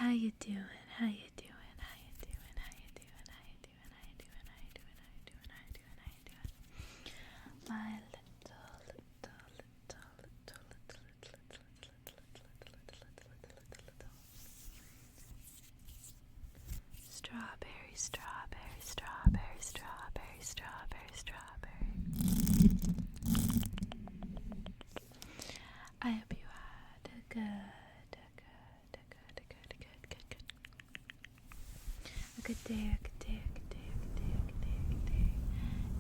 How you doing? How you doing? How you doing? How you doing? How you doing? How you doing? How you doing? How you doing? How you doing? How you doing? My strawberry, strawberry, strawberry, strawberry, strawberry, strawberry. I hope you had a good day,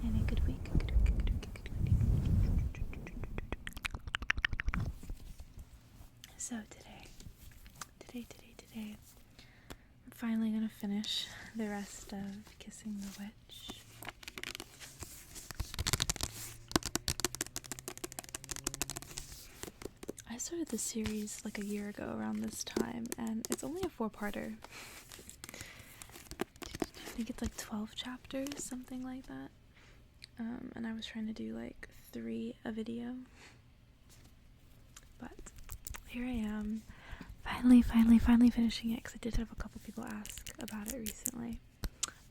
and a good week. So today, I'm finally gonna finish the rest of Kissing the Witch. I started the series like a year ago around this time, and it's only a 4-parter. I think it's like 12 chapters, something like that. And I was trying to do like 3 a video. But here I am, finally finishing it, because I did have a couple people ask about it recently.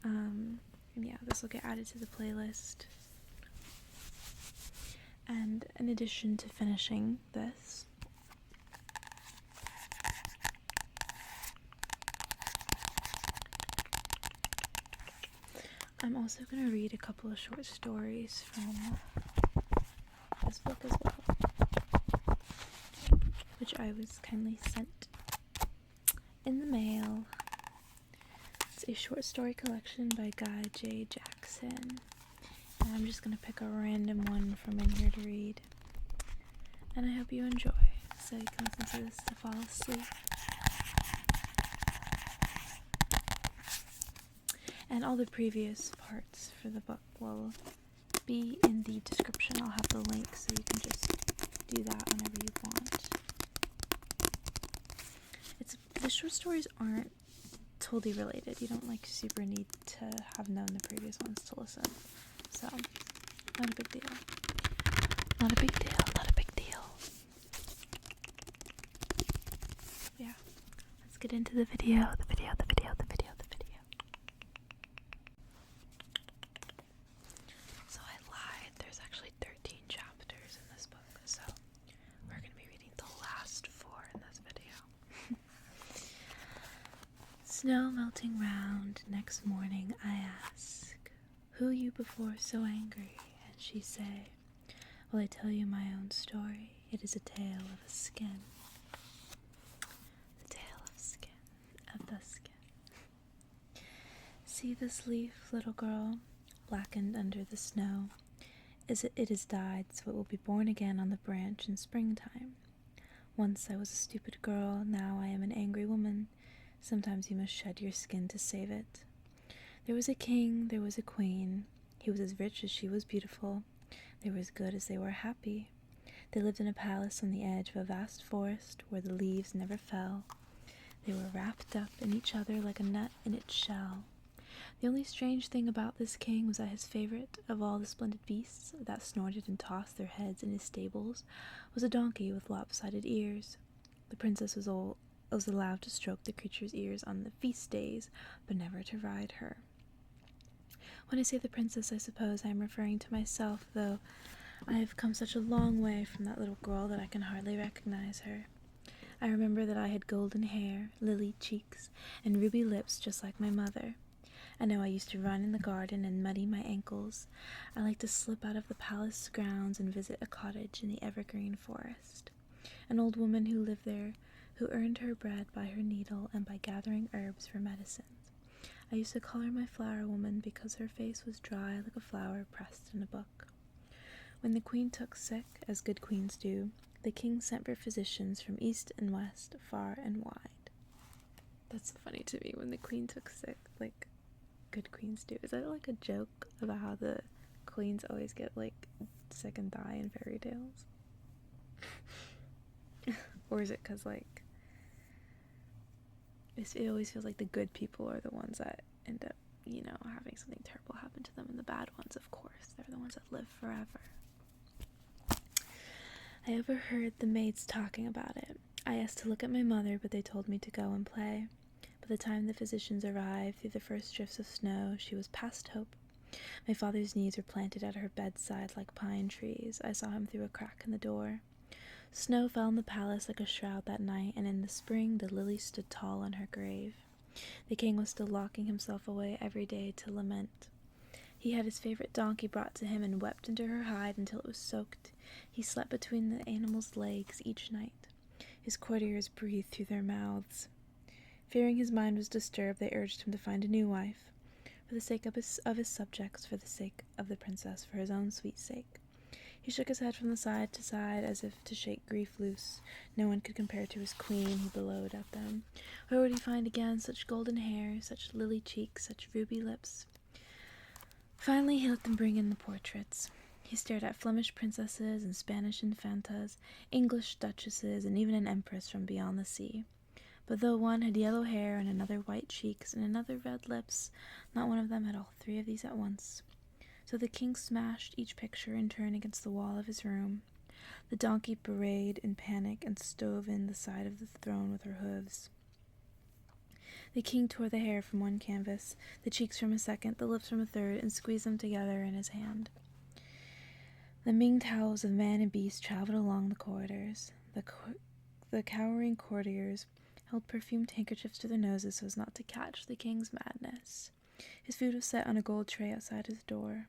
And yeah, this will get added to the playlist. And in addition to finishing this, I'm also going to read a couple of short stories from this book as well, which I was kindly sent in the mail. It's a short story collection by Guy J. Jackson, and I'm just going to pick a random one from in here to read, and I hope you enjoy, so you can listen to this to fall asleep. And all the previous parts for the book will be in the description. I'll have the link so you can just do that whenever you want. The short stories aren't totally related. You don't like super need to have known the previous ones to listen. So, not a big deal. Not a big deal. Not a big deal. Yeah. Let's get into the video. So I lied. There's actually 13 chapters in this book. So we're going to be reading the last 4 in this video. Snow melting round, next morning I ask, who you before so angry? And she say, will I tell you my own story? It is a tale of a skin. The tale of skin, of the skin. See this leaf, little girl, blackened under the snow. It has died, so it will be born again on the branch in springtime. Once I was a stupid girl, now I am an angry woman. Sometimes you must shed your skin to save it. There was a king, there was a queen. He was as rich as she was beautiful. They were as good as they were happy. They lived in a palace on the edge of a vast forest where the leaves never fell. They were wrapped up in each other like a nut in its shell. The only strange thing about this king was that his favorite of all the splendid beasts that snorted and tossed their heads in his stables was a donkey with lopsided ears. The princess was allowed to stroke the creature's ears on the feast days, but never to ride her. When I say the princess, I suppose I am referring to myself, though I have come such a long way from that little girl that I can hardly recognize her. I remember that I had golden hair, lily cheeks, and ruby lips just like my mother. I know I used to run in the garden and muddy my ankles. I liked to slip out of the palace grounds and visit a cottage in the evergreen forest. An old woman who lived there, who earned her bread by her needle and by gathering herbs for medicines. I used to call her my flower woman because her face was dry like a flower pressed in a book. When the queen took sick, as good queens do, the king sent for physicians from east and west, far and wide. That's funny to me, when the queen took sick, like good queens do. Is that like a joke about how the queens always get like sick and die in fairy tales? Or is it because like it always feels like the good people are the ones that end up, having something terrible happen to them, and the bad ones, of course, they're the ones that live forever. I overheard the maids talking about it. I asked to look at my mother, but they told me to go and play. By the time the physicians arrived through the first drifts of snow, she was past hope. My father's knees were planted at her bedside like pine trees. I saw him through a crack in the door. Snow fell in the palace like a shroud that night, and in the spring the lily stood tall on her grave. The king was still locking himself away every day to lament. He had his favorite donkey brought to him and wept into her hide until it was soaked. He slept between the animal's legs each night. His courtiers breathed through their mouths. Fearing his mind was disturbed, they urged him to find a new wife, for the sake of his subjects, for the sake of the princess, for his own sweet sake. He shook his head from side to side as if to shake grief loose. No one could compare to his queen, he bellowed at them. Where would he find again such golden hair, such lily cheeks, such ruby lips? Finally, he let them bring in the portraits. He stared at Flemish princesses and Spanish infantas, English duchesses, and even an empress from beyond the sea. But though one had yellow hair and another white cheeks and another red lips, not one of them had all three of these at once. So the king smashed each picture in turn against the wall of his room. The donkey brayed in panic and stove in the side of the throne with her hooves. The king tore the hair from one canvas, the cheeks from a second, the lips from a third, and squeezed them together in his hand. The minged howls of man and beast traveled along the corridors. The cowering courtiers held perfumed handkerchiefs to their noses so as not to catch the king's madness. His food was set on a gold tray outside his door.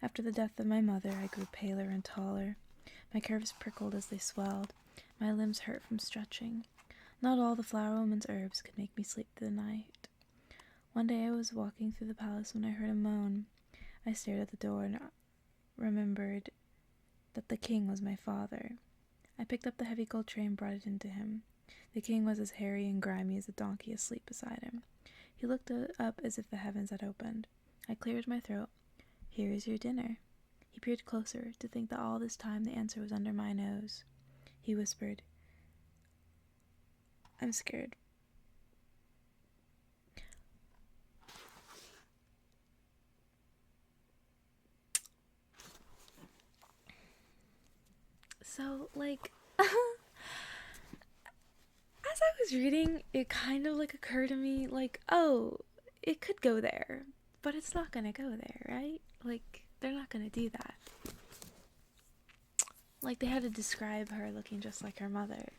After the death of my mother, I grew paler and taller. My curves prickled as they swelled. My limbs hurt from stretching. Not all the flower woman's herbs could make me sleep through the night. One day I was walking through the palace when I heard a moan. I stared at the door and remembered that the king was my father. I picked up the heavy gold tray and brought it into him. The king was as hairy and grimy as a donkey asleep beside him. He looked up as if the heavens had opened. I cleared my throat. "Here is your dinner." He peered closer, to think that all this time the answer was under my nose. He whispered, "I'm scared." So, as I was reading, it kind of, occurred to me, oh, it could go there, but it's not gonna go there, right? They're not gonna do that. They had to describe her looking just like her mother,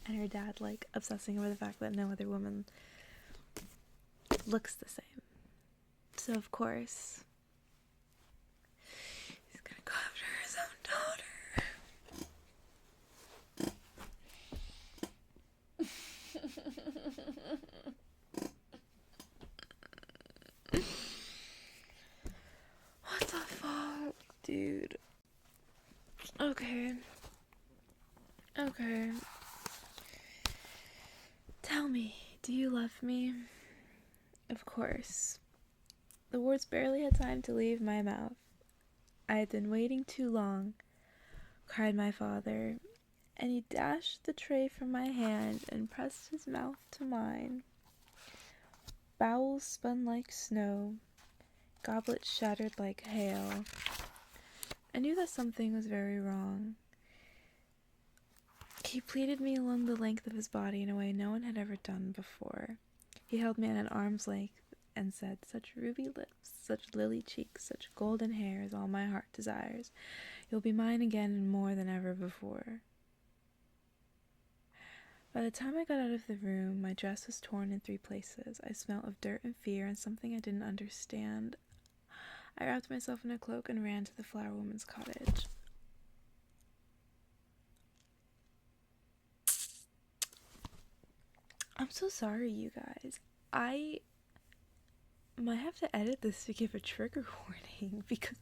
and her dad, obsessing over the fact that no other woman looks the same. So, of course, he's gonna go after his own daughter. What the fuck, dude? Okay. Tell me, do you love me? Of course. The words barely had time to leave my mouth. I had been waiting too long, cried my father, and he dashed the tray from my hand and pressed his mouth to mine. Bowels spun like snow, goblets shattered like hail. I knew that something was very wrong. He pleated me along the length of his body in a way no one had ever done before. He held me at an arm's length and said, "Such ruby lips, such lily cheeks, such golden hair is all my heart desires. You'll be mine again and more than ever before." By the time I got out of the room, my dress was torn in 3 places. I smelled of dirt and fear and something I didn't understand. I wrapped myself in a cloak and ran to the flower woman's cottage. I'm so sorry, you guys. I might have to edit this to give a trigger warning because,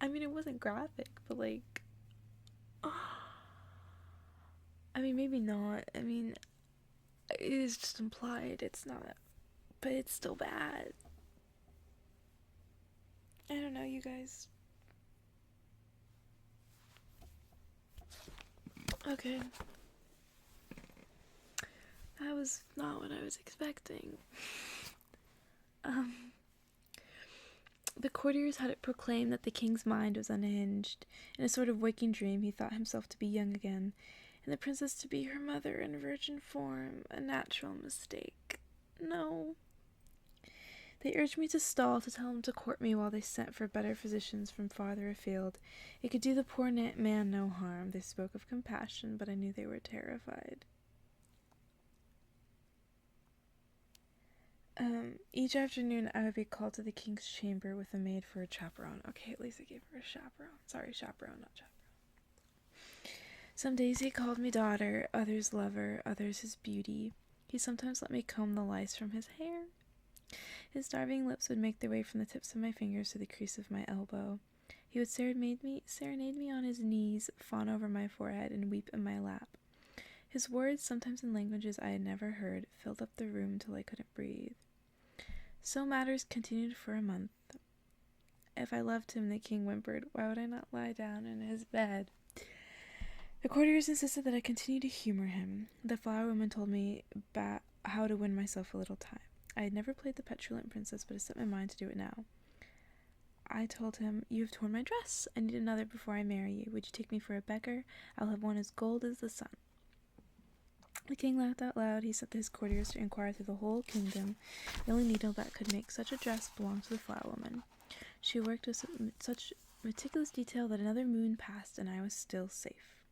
it wasn't graphic, but maybe not. It is just implied. It's not, but it's still bad. I don't know, you guys. Okay. That was not what I was expecting. The courtiers had it proclaimed that the king's mind was unhinged. In a sort of waking dream, he thought himself to be young again, and the princess to be her mother in virgin form, a natural mistake. No. They urged me to stall to tell him to court me while they sent for better physicians from farther afield. It could do the poor man no harm. They spoke of compassion, but I knew they were terrified. Each afternoon I would be called to the king's chamber with a maid for a chaperone. Okay, at least I gave her a chaperone. Sorry, chaperone, not chaperone. Some days he called me daughter, others lover, others his beauty. He sometimes let me comb the lice from his hair. His starving lips would make their way from the tips of my fingers to the crease of my elbow. He would serenade me on his knees, fawn over my forehead, and weep in my lap. His words, sometimes in languages I had never heard, filled up the room till I couldn't breathe. So matters continued for a month. If I loved him, the king whimpered, why would I not lie down in his bed? The courtiers insisted that I continue to humor him. The flower woman told me how to win myself a little time. I had never played the petulant princess, but had set my mind to do it now. I told him, you have torn my dress. I need another before I marry you. Would you take me for a beggar? I'll have one as gold as the sun. The king laughed out loud. He sent his courtiers to inquire through the whole kingdom. The only needle that could make such a dress belonged to the flower woman. She worked with such meticulous detail that another moon passed and I was still safe.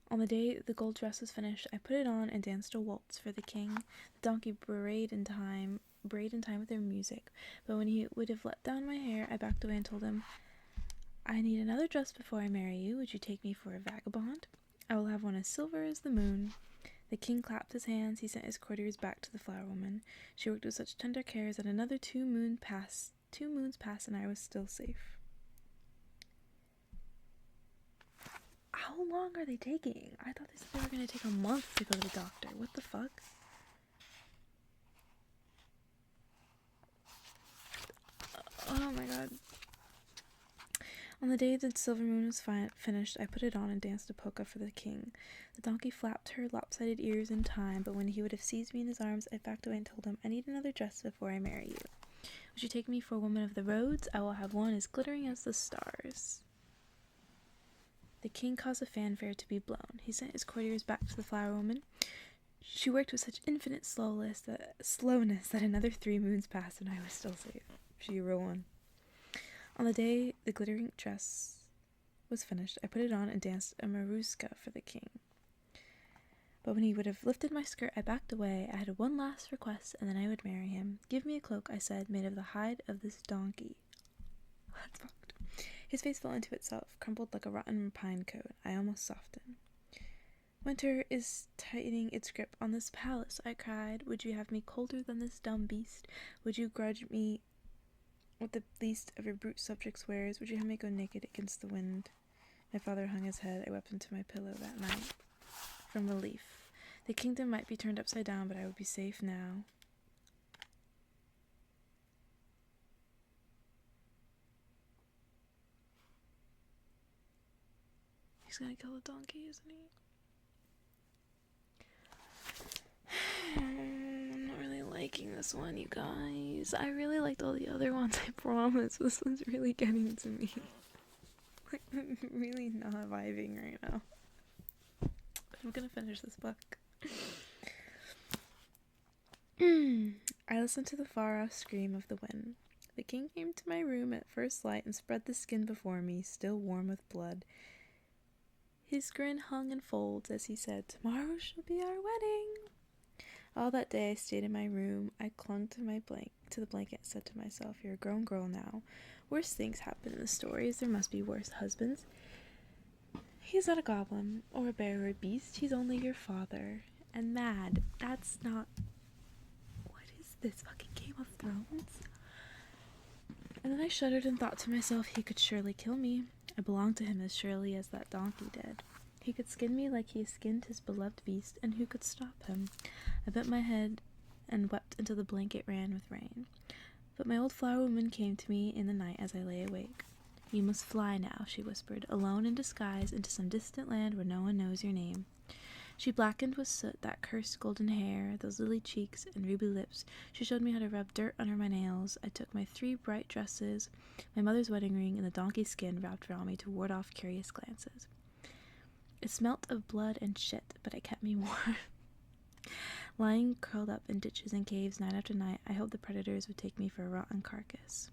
On the day the gold dress was finished, I put it on and danced a waltz for the king. The donkey brayed in time with their music, but when he would have let down my hair, I backed away and told him, I need another dress before I marry you. Would you take me for a vagabond? I will have one as silver as the moon. The king clapped his hands. He sent his courtiers back to the flower woman. She worked with such tender cares that another 2 moons passed, and I was still safe. How long are they taking? I thought they said they were going to take a month to go to the doctor. What the fuck? Oh my god. On the day the silver moon was finished, I put it on and danced a polka for the king. The donkey flapped her lopsided ears in time, but when he would have seized me in his arms, I backed away and told him, I need another dress before I marry you. Would you take me for a woman of the roads? I will have one as glittering as the stars. The king caused a fanfare to be blown. He sent his courtiers back to the flower woman. She worked with such infinite slowness that another 3 moons passed and I was still safe. She wrote one. On the day the glittering dress was finished, I put it on and danced a maruska for the king. But when he would have lifted my skirt, I backed away. I had one last request, and then I would marry him. Give me a cloak, I said, made of the hide of this donkey. That's fucked. His face fell into itself, crumpled like a rotten pine cone. I almost softened. Winter is tightening its grip on this palace, I cried. Would you have me colder than this dumb beast? Would you grudge me what the least of your brute subjects wears? Would you have me go naked against the wind? My father hung his head. I wept into my pillow that night. From relief. The kingdom might be turned upside down, but I would be safe now. He's gonna kill the donkey, isn't he? I'm not really liking this one, you guys. I really liked all the other ones, I promise. This one's really getting to me. Like, I'm really not vibing right now. I'm gonna finish this book. I listened to the far-off scream of the wind. The king came to my room at first light and spread the skin before me, still warm with blood. His grin hung in folds as he said, tomorrow shall be our wedding. All that day I stayed in my room. I clung to the blanket and said to myself, you're a grown girl now. Worse things happen in the stories. There must be worse husbands. He's not a goblin, or a bear, or a beast. He's only your father. And mad. That's not... What is this? Fucking Game of Thrones? And then I shuddered and thought to myself, he could surely kill me. I belonged to him as surely as that donkey did. He could skin me like he skinned his beloved beast, and who could stop him? I bent my head and wept until the blanket ran with rain. But my old flower woman came to me in the night as I lay awake. You must fly now, she whispered, alone in disguise into some distant land where no one knows your name. She blackened with soot that cursed golden hair, those lily cheeks and ruby lips. She showed me how to rub dirt under my nails. I took my 3 bright dresses, my mother's wedding ring, and the donkey skin wrapped around me to ward off curious glances. It smelt of blood and shit, but it kept me warm. Lying curled up in ditches and caves night after night, I hoped the predators would take me for a rotten carcass.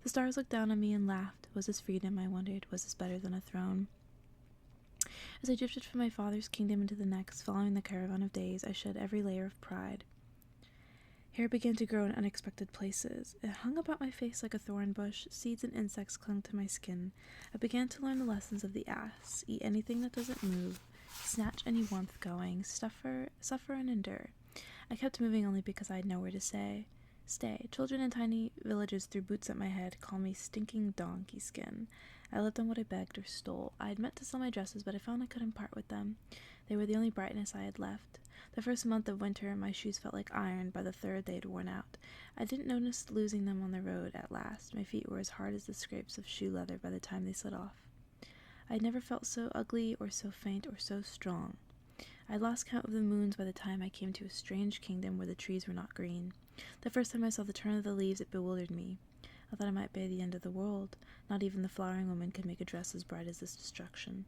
The stars looked down on me and laughed. Was this freedom, I wondered? Was this better than a throne? As I drifted from my father's kingdom into the next, following the caravan of days, I shed every layer of pride. Hair began to grow in unexpected places. It hung about my face like a thorn bush. Seeds and insects clung to my skin. I began to learn the lessons of the ass. Eat anything that doesn't move. Snatch any warmth going. Suffer and endure. I kept moving only because I had nowhere to stay. Children in tiny villages threw boots at my head, called me stinking donkey skin. I lived on what I begged or stole. I had meant to sell my dresses, but I found I couldn't part with them. They were the only brightness I had left. The first month of winter, my shoes felt like iron. By the third, they had worn out. I didn't notice losing them on the road at last. My feet were as hard as the scrapes of shoe leather by the time they slid off. I had never felt so ugly or so faint or so strong. I had lost count of the moons by the time I came to a strange kingdom where the trees were not green. The first time I saw the turn of the leaves, it bewildered me. I thought it might be the end of the world. Not even the flowering woman could make a dress as bright as this destruction.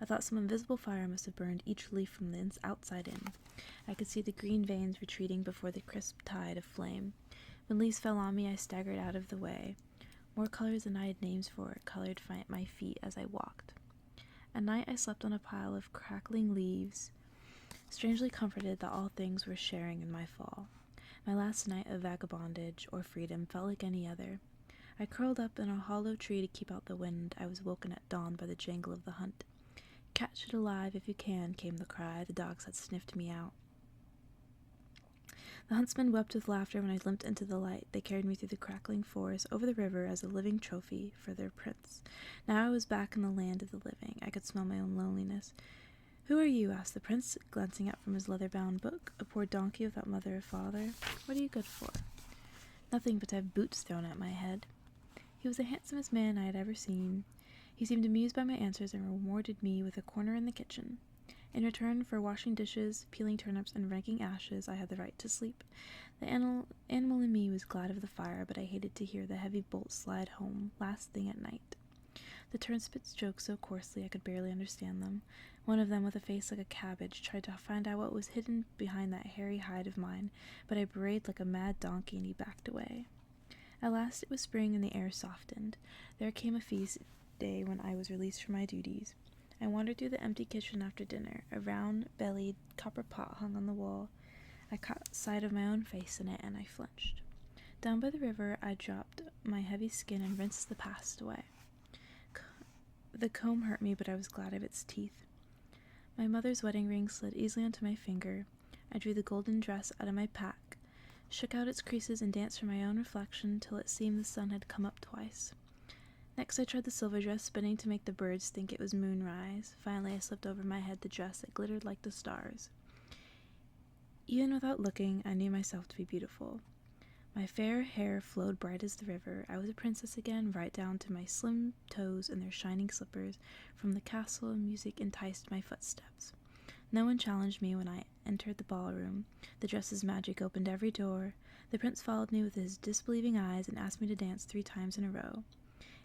I thought some invisible fire must have burned each leaf from the outside in. I could see the green veins retreating before the crisp tide of flame. When leaves fell on me, I staggered out of the way. More colors than I had names for colored my feet as I walked. At night, I slept on a pile of crackling leaves, strangely comforted that all things were sharing in my fall. My last night of vagabondage or freedom felt like any other. I curled up in a hollow tree to keep out the wind. I was woken at dawn by the jangle of the hunt. Catch it alive if you can, came the cry. The dogs had sniffed me out. The huntsmen wept with laughter when I limped into the light. They carried me through the crackling forest, over the river as a living trophy for their prince. Now I was back in the land of the living. I could smell my own loneliness. "Who are you?" asked the prince, glancing up from his leather-bound book. "A poor donkey without mother or father. What are you good for?" "Nothing but to have boots thrown at my head." He was the handsomest man I had ever seen. He seemed amused by my answers and rewarded me with a corner in the kitchen. In return for washing dishes, peeling turnips, and raking ashes, I had the right to sleep. The animal in me was glad of the fire, but I hated to hear the heavy bolts slide home last thing at night. The turnspits joked so coarsely I could barely understand them. One of them, with a face like a cabbage, tried to find out what was hidden behind that hairy hide of mine, but I brayed like a mad donkey and he backed away. At last it was spring and the air softened. There came a feast day when I was released from my duties. I wandered through the empty kitchen after dinner. A round-bellied copper pot hung on the wall. I caught sight of my own face in it, and I flinched. Down by the river, I dropped my heavy skin and rinsed the past away. The comb hurt me, but I was glad of its teeth. My mother's wedding ring slid easily onto my finger. I drew the golden dress out of my pack, shook out its creases, and danced for my own reflection till it seemed the sun had come up twice. Next I tried the silver dress, spinning to make the birds think it was moonrise. Finally I slipped over my head the dress that glittered like the stars. Even without looking, I knew myself to be beautiful. My fair hair flowed bright as the river. I was a princess again, right down to my slim toes in their shining slippers. From the castle, music enticed my footsteps. No one challenged me when I entered the ballroom. The dress's magic opened every door. The prince followed me with his disbelieving eyes and asked me to dance 3 times in a row.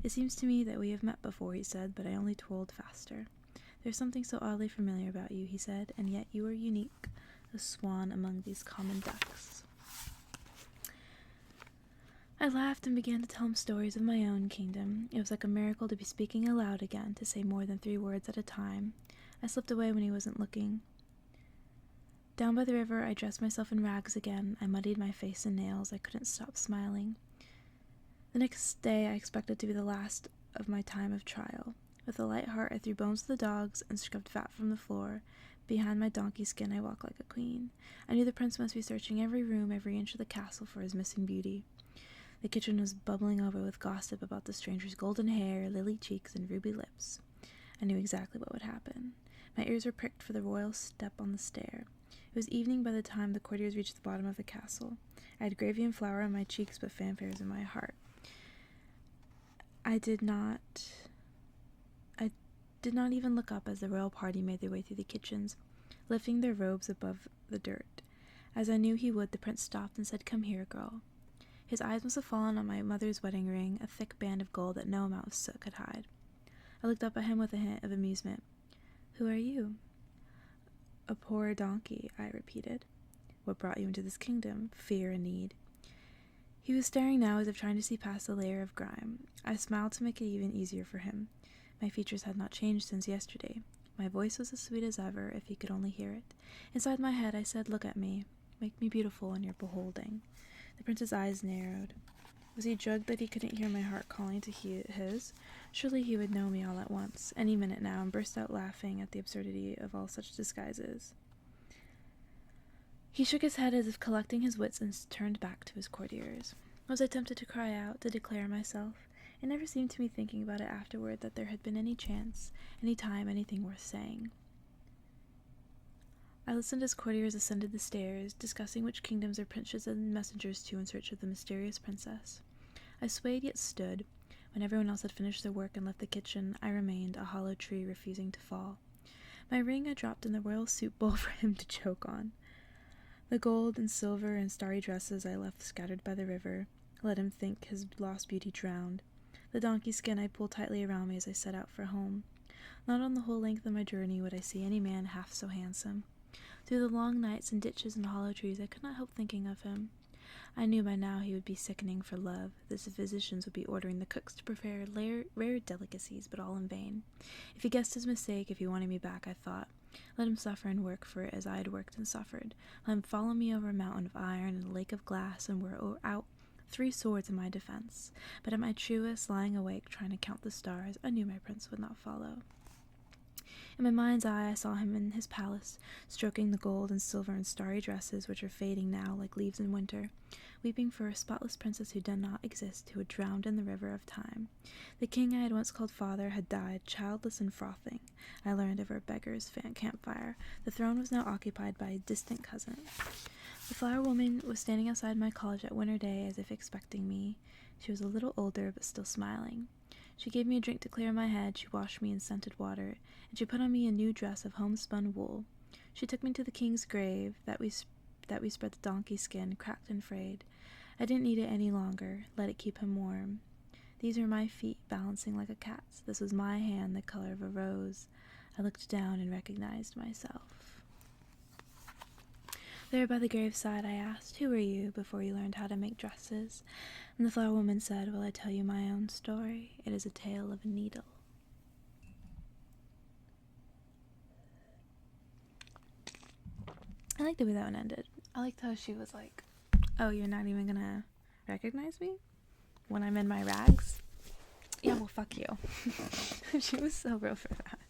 "It seems to me that we have met before," he said, but I only twirled faster. "There's something so oddly familiar about you," he said, "and yet you are unique, a swan among these common ducks." I laughed and began to tell him stories of my own kingdom. It was like a miracle to be speaking aloud again, to say more than 3 words at a time. I slipped away when he wasn't looking. Down by the river, I dressed myself in rags again. I muddied my face and nails. I couldn't stop smiling. The next day I expected to be the last of my time of trial. With a light heart I threw bones to the dogs and scrubbed fat from the floor. Behind my donkey skin I walked like a queen. I knew the prince must be searching every room, every inch of the castle for his missing beauty. The kitchen was bubbling over with gossip about the stranger's golden hair, lily cheeks, and ruby lips. I knew exactly what would happen. My ears were pricked for the royal step on the stair. It was evening by the time the courtiers reached the bottom of the castle. I had gravy and flour on my cheeks, but fanfares in my heart. I did not even look up as the royal party made their way through the kitchens, lifting their robes above the dirt. As I knew he would, the prince stopped and said, "Come here, girl." His eyes must have fallen on my mother's wedding ring, a thick band of gold that no amount of soot could hide. I looked up at him with a hint of amusement. "Who are you?" "A poor donkey," I repeated. What brought you into this kingdom? Fear and need. He was staring now as if trying to see past a layer of grime. I smiled to make it even easier for him. My features had not changed since yesterday. My voice was as sweet as ever, if he could only hear it. Inside my head I said, "Look at me. Make me beautiful in your beholding." The prince's eyes narrowed. Was he drugged that he couldn't hear my heart calling to his? Surely he would know me all at once, any minute now, and burst out laughing at the absurdity of all such disguises. He shook his head as if collecting his wits and turned back to his courtiers. Was I tempted to cry out, to declare myself? It never seemed to me, thinking about it afterward, that there had been any chance, any time, anything worth saying. I listened as courtiers ascended the stairs, discussing which kingdoms their princes and messengers to in search of the mysterious princess. I swayed yet stood. When everyone else had finished their work and left the kitchen, I remained, a hollow tree refusing to fall. My ring I dropped in the royal soup bowl for him to choke on. The gold and silver and starry dresses I left scattered by the river, let him think his lost beauty drowned. The donkey skin I pulled tightly around me as I set out for home. Not on the whole length of my journey would I see any man half so handsome. Through the long nights and ditches and hollow trees I could not help thinking of him. I knew by now he would be sickening for love, that the physicians would be ordering the cooks to prepare rare delicacies, but all in vain. If he guessed his mistake, if he wanted me back, I thought, let him suffer and work for it as I had worked and suffered. Let him follow me over a mountain of iron and a lake of glass, and wear out 3 swords in my defense. But at my truest, lying awake, trying to count the stars, I knew my prince would not follow. In my mind's eye I saw him in his palace, stroking the gold and silver and starry dresses which are fading now like leaves in winter, weeping for a spotless princess who did not exist, who had drowned in the river of time. The king I had once called father had died, childless and frothing. I learned over a beggar's campfire. The throne was now occupied by a distant cousin. The flower woman was standing outside my college at winter day as if expecting me. She was a little older, but still smiling. She gave me a drink to clear my head, she washed me in scented water, and she put on me a new dress of homespun wool. She took me to the king's grave, that we spread the donkey skin, cracked and frayed. I didn't need it any longer, let it keep him warm. These were my feet, balancing like a cat's. This was my hand, the color of a rose. I looked down and recognized myself. There by the graveside I asked, "Who are you?" before you learned how to make dresses. And the flower woman said, "Will I tell you my own story? It is a tale of a needle." I liked the way that one ended. I liked how she was like, "Oh, you're not even gonna recognize me when I'm in my rags?" Yeah, well, fuck you. She was so real for that.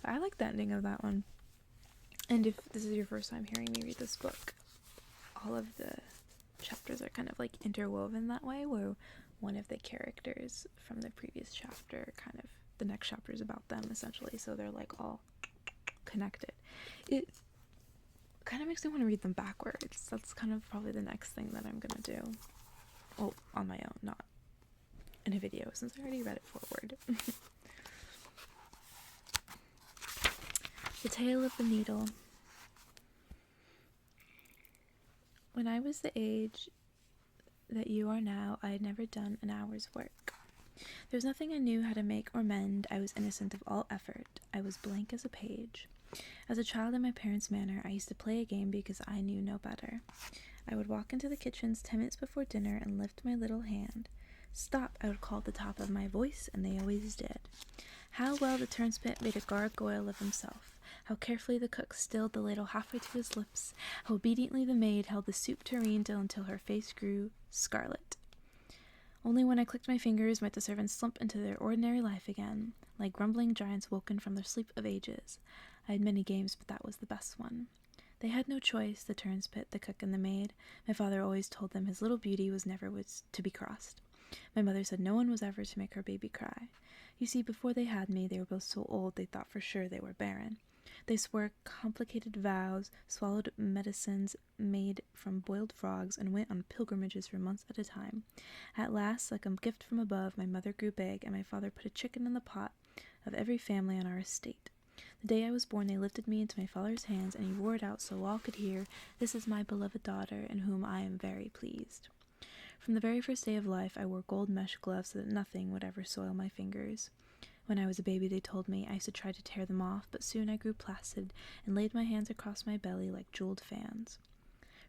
I like the ending of that one. And if this is your first time hearing me read this book, all of the chapters are kind of like interwoven that way, where one of the characters from the previous chapter, kind of the next chapter is about them essentially, so they're like all connected. It kind of makes me want to read them backwards. That's kind of probably the next thing that I'm gonna do. Well, on my own, not in a video, since I already read it forward. The Tale of the Needle. When I was the age that you are now, I had never done an hour's work. There was nothing I knew how to make or mend. I was innocent of all effort. I was blank as a page. As a child in my parents' manor, I used to play a game because I knew no better. I would walk into the kitchens 10 minutes before dinner and lift my little hand. "Stop," I would call at the top of my voice, and they always did. How well the turnspit made a gargoyle of himself. How carefully the cook stilled the ladle halfway to his lips. How obediently the maid held the soup tureen until her face grew scarlet. Only when I clicked my fingers might the servants slump into their ordinary life again, like grumbling giants woken from their sleep of ages. I had many games, but that was the best one. They had no choice, the turnspit, the cook, and the maid. My father always told them his little beauty was never to be crossed. My mother said no one was ever to make her baby cry. You see, before they had me, they were both so old they thought for sure they were barren. They swore complicated vows, swallowed medicines made from boiled frogs, and went on pilgrimages for months at a time. At last, like a gift from above, my mother grew big, and my father put a chicken in the pot of every family on our estate. The day I was born, they lifted me into my father's hands, and he roared out so all could hear, "This is my beloved daughter, in whom I am very pleased." From the very first day of life, I wore gold mesh gloves so that nothing would ever soil my fingers. When I was a baby, they told me, I used to try to tear them off, but soon I grew placid and laid my hands across my belly like jeweled fans.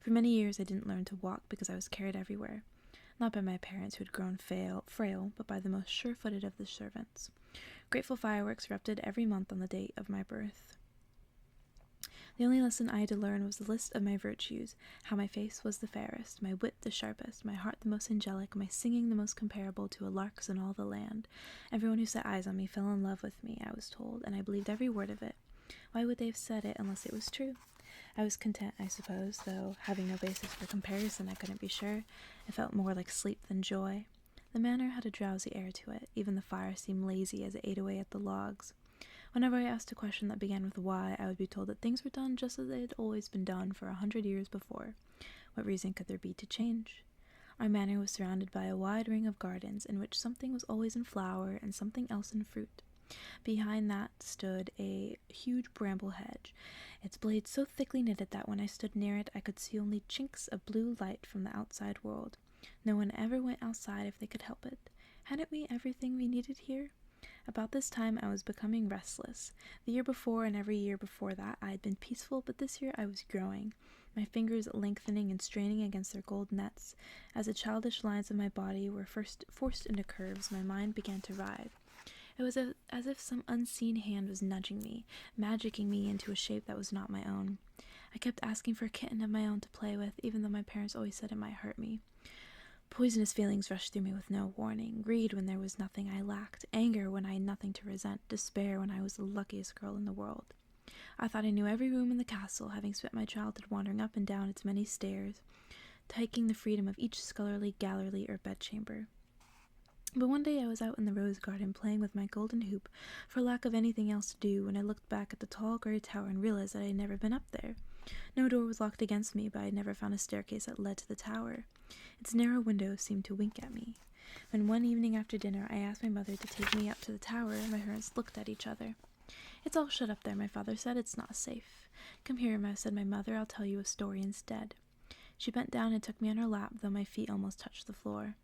For many years I didn't learn to walk because I was carried everywhere. Not by my parents who had grown frail, but by the most sure-footed of the servants. Grateful fireworks erupted every month on the date of my birth. The only lesson I had to learn was the list of my virtues, how my face was the fairest, my wit the sharpest, my heart the most angelic, my singing the most comparable to a lark's in all the land. Everyone who set eyes on me fell in love with me, I was told, and I believed every word of it. Why would they have said it unless it was true? I was content, I suppose, though, having no basis for comparison, I couldn't be sure. It felt more like sleep than joy. The manor had a drowsy air to it. Even the fire seemed lazy as it ate away at the logs. Whenever I asked a question that began with why, I would be told that things were done just as they had always been done for 100 years before. What reason could there be to change? Our manor was surrounded by a wide ring of gardens in which something was always in flower and something else in fruit. Behind that stood a huge bramble hedge, its blades so thickly knitted that when I stood near it I could see only chinks of blue light from the outside world. No one ever went outside if they could help it. Hadn't we everything we needed here? About this time I was becoming restless. The year before and every year before that I had been peaceful, but this year I was growing, my fingers lengthening and straining against their gold nets. As the childish lines of my body were first forced into curves, my mind began to writhe. It was as if some unseen hand was nudging me, magicking me into a shape that was not my own. I kept asking for a kitten of my own to play with, even though my parents always said it might hurt me. Poisonous feelings rushed through me with no warning. Greed when there was nothing I lacked. Anger when I had nothing to resent. Despair when I was the luckiest girl in the world. I thought I knew every room in the castle, having spent my childhood wandering up and down its many stairs, taking the freedom of each scullery, gallery, or bedchamber. But one day I was out in the rose garden playing with my golden hoop for lack of anything else to do when I looked back at the tall gray tower and realized that I had never been up there. No door was locked against me, but I had never found a staircase that led to the tower. Its narrow windows seemed to wink at me. When one evening after dinner I asked my mother to take me up to the tower, my parents looked at each other. "It's all shut up there," my father said. "It's not safe." "Come here," said my mother. "I'll tell you a story instead." She bent down and took me on her lap, though my feet almost touched the floor.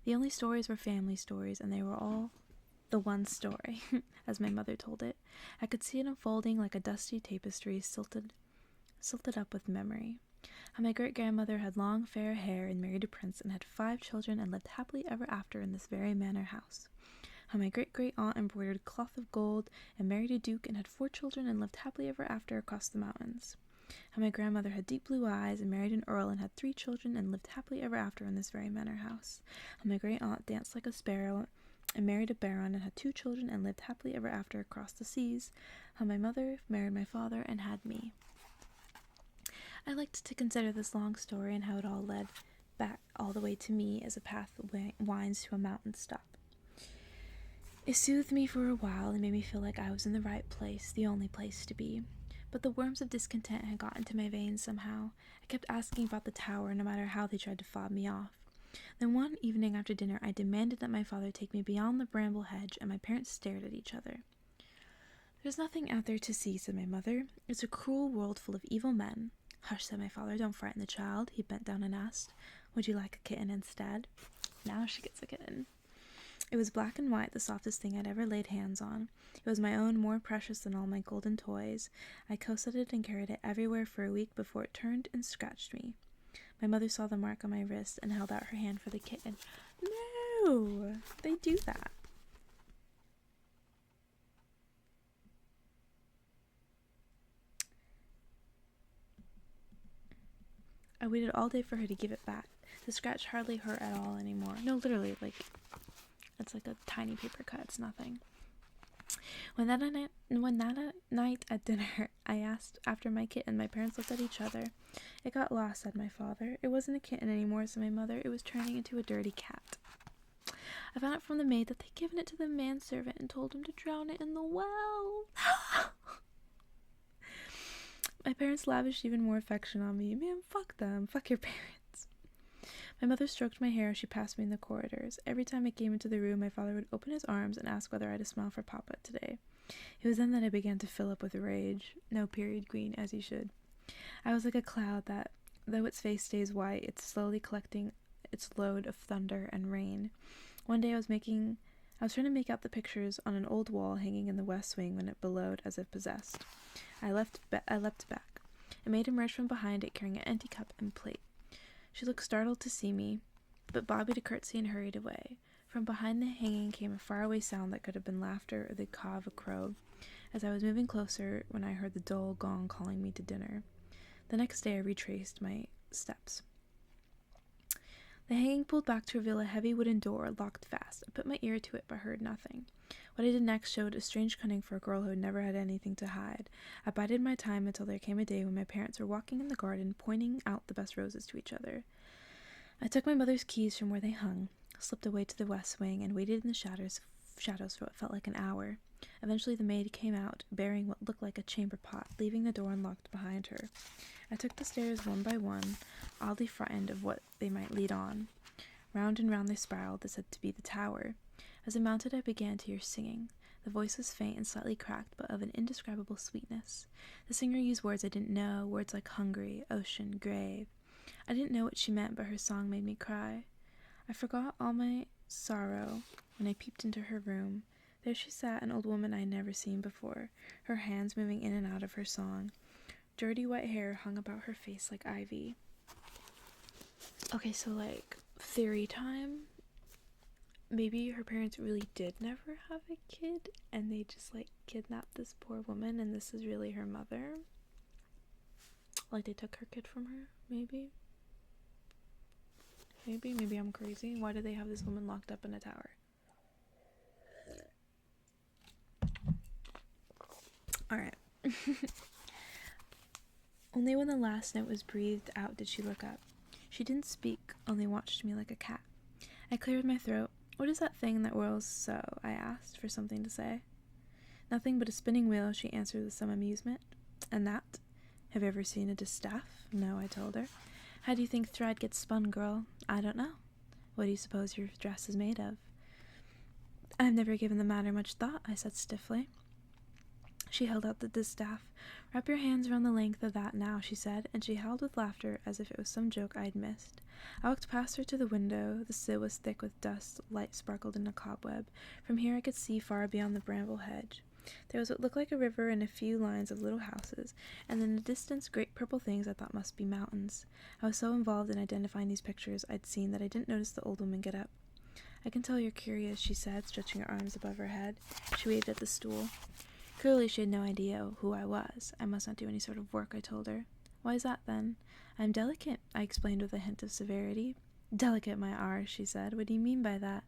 The only stories were family stories, and they were all the one story, as my mother told it. I could see it unfolding like a dusty tapestry silted up with memory. How my great-grandmother had long fair hair and married a prince and had 5 children and lived happily ever after in this very manor house. How my great-great-aunt embroidered cloth of gold and married a duke and had 4 children and lived happily ever after across the mountains. How my grandmother had deep blue eyes and married an earl and had 3 children and lived happily ever after in this very manor house. How my great-aunt danced like a sparrow and married a baron and had 2 children and lived happily ever after across the seas. How my mother married my father and had me. I liked to consider this long story and how it all led back all the way to me as a path winds to a mountain top. It soothed me for a while and made me feel like I was in the right place, the only place to be. But the worms of discontent had got into my veins somehow. I kept asking about the tower, no matter how they tried to fob me off. Then one evening after dinner, I demanded that my father take me beyond the bramble hedge, and my parents stared at each other. "There's nothing out there to see," said my mother. "It's a cruel world full of evil men." "Hush," said my father. "Don't frighten the child." He bent down and asked, "Would you like a kitten instead?" Now she gets a kitten. It was black and white, the softest thing I'd ever laid hands on. It was my own, more precious than all my golden toys. I coaxed it and carried it everywhere for a week before it turned and scratched me. My mother saw the mark on my wrist and held out her hand for the kitten. No! They do that. I waited all day for her to give it back. The scratch hardly hurt at all anymore. No, literally, it's like a tiny paper cut. It's nothing. When that night at dinner I asked after my kitten, my parents looked at each other. "It got lost," said my father. "It wasn't a kitten anymore," said my mother. "It was turning into a dirty cat. I found out from the maid that they'd given it to the manservant and told him to drown it in the well." My parents lavished even more affection on me. Man, fuck them. Fuck your parents. My mother stroked my hair as she passed me in the corridors. Every time I came into the room, my father would open his arms and ask whether I had a smile for Papa today. It was then that I began to fill up with rage. No, period, Queen, as you should. I was like a cloud that, though its face stays white, it's slowly collecting its load of thunder and rain. One day I was making I was trying to make out the pictures on an old wall hanging in the west wing when it bellowed as if possessed. I leapt back, and maid emerged from behind it carrying an empty cup and plate. She looked startled to see me, but bobbed a curtsy and hurried away. From behind the hanging came a faraway sound that could have been laughter or the caw of a crow, as I was moving closer when I heard the dull gong calling me to dinner. The next day I retraced my steps. The hanging pulled back to reveal a heavy wooden door locked fast. I put my ear to it but heard nothing. What I did next showed a strange cunning for a girl who had never had anything to hide. I bided my time until there came a day when my parents were walking in the garden, pointing out the best roses to each other. I took my mother's keys from where they hung, slipped away to the west wing, and waited in the shadows for what felt like an hour. Eventually the maid came out, bearing what looked like a chamber pot, leaving the door unlocked behind her. I took the stairs one by one, oddly frightened of what they might lead on. Round and round they spiraled, they said to be the tower. As I mounted, I began to hear singing. The voice was faint and slightly cracked, but of an indescribable sweetness. The singer used words I didn't know, words like hungry, ocean, grave. I didn't know what she meant, but her song made me cry. I forgot all my sorrow when I peeped into her room. There she sat, an old woman I had never seen before, her hands moving in and out of her song. Dirty white hair hung about her face like ivy. Okay, so theory time. Maybe her parents really did never have a kid, and they just kidnapped this poor woman, and this is really her mother. They took her kid from her, maybe. Maybe I'm crazy. Why do they have this woman locked up in a tower? Alright. Only when the last note was breathed out did she look up. She didn't speak, only watched me like a cat. I cleared my throat. What is that thing that whirls so? I asked, for something to say. Nothing but a spinning wheel, she answered with some amusement. And that? Have you ever seen a distaff? No, I told her. How do you think thread gets spun, girl? I don't know. What do you suppose your dress is made of? I've never given the matter much thought, I said stiffly. She held out the distaff. Wrap your hands around the length of that now, she said, and she howled with laughter as if it was some joke I'd missed. I walked past her to the window. The sill was thick with dust, light sparkled in a cobweb. From here I could see far beyond the bramble hedge. There was what looked like a river and a few lines of little houses, and in the distance great purple things I thought must be mountains. I was so involved in identifying these pictures I'd seen that I didn't notice the old woman get up. I can tell you're curious, she said, stretching her arms above her head. She waved at the stool. Clearly she had no idea who I was. I must not do any sort of work, I told her. Why is that, then? I'm delicate, I explained with a hint of severity. Delicate, my arse, she said. What do you mean by that?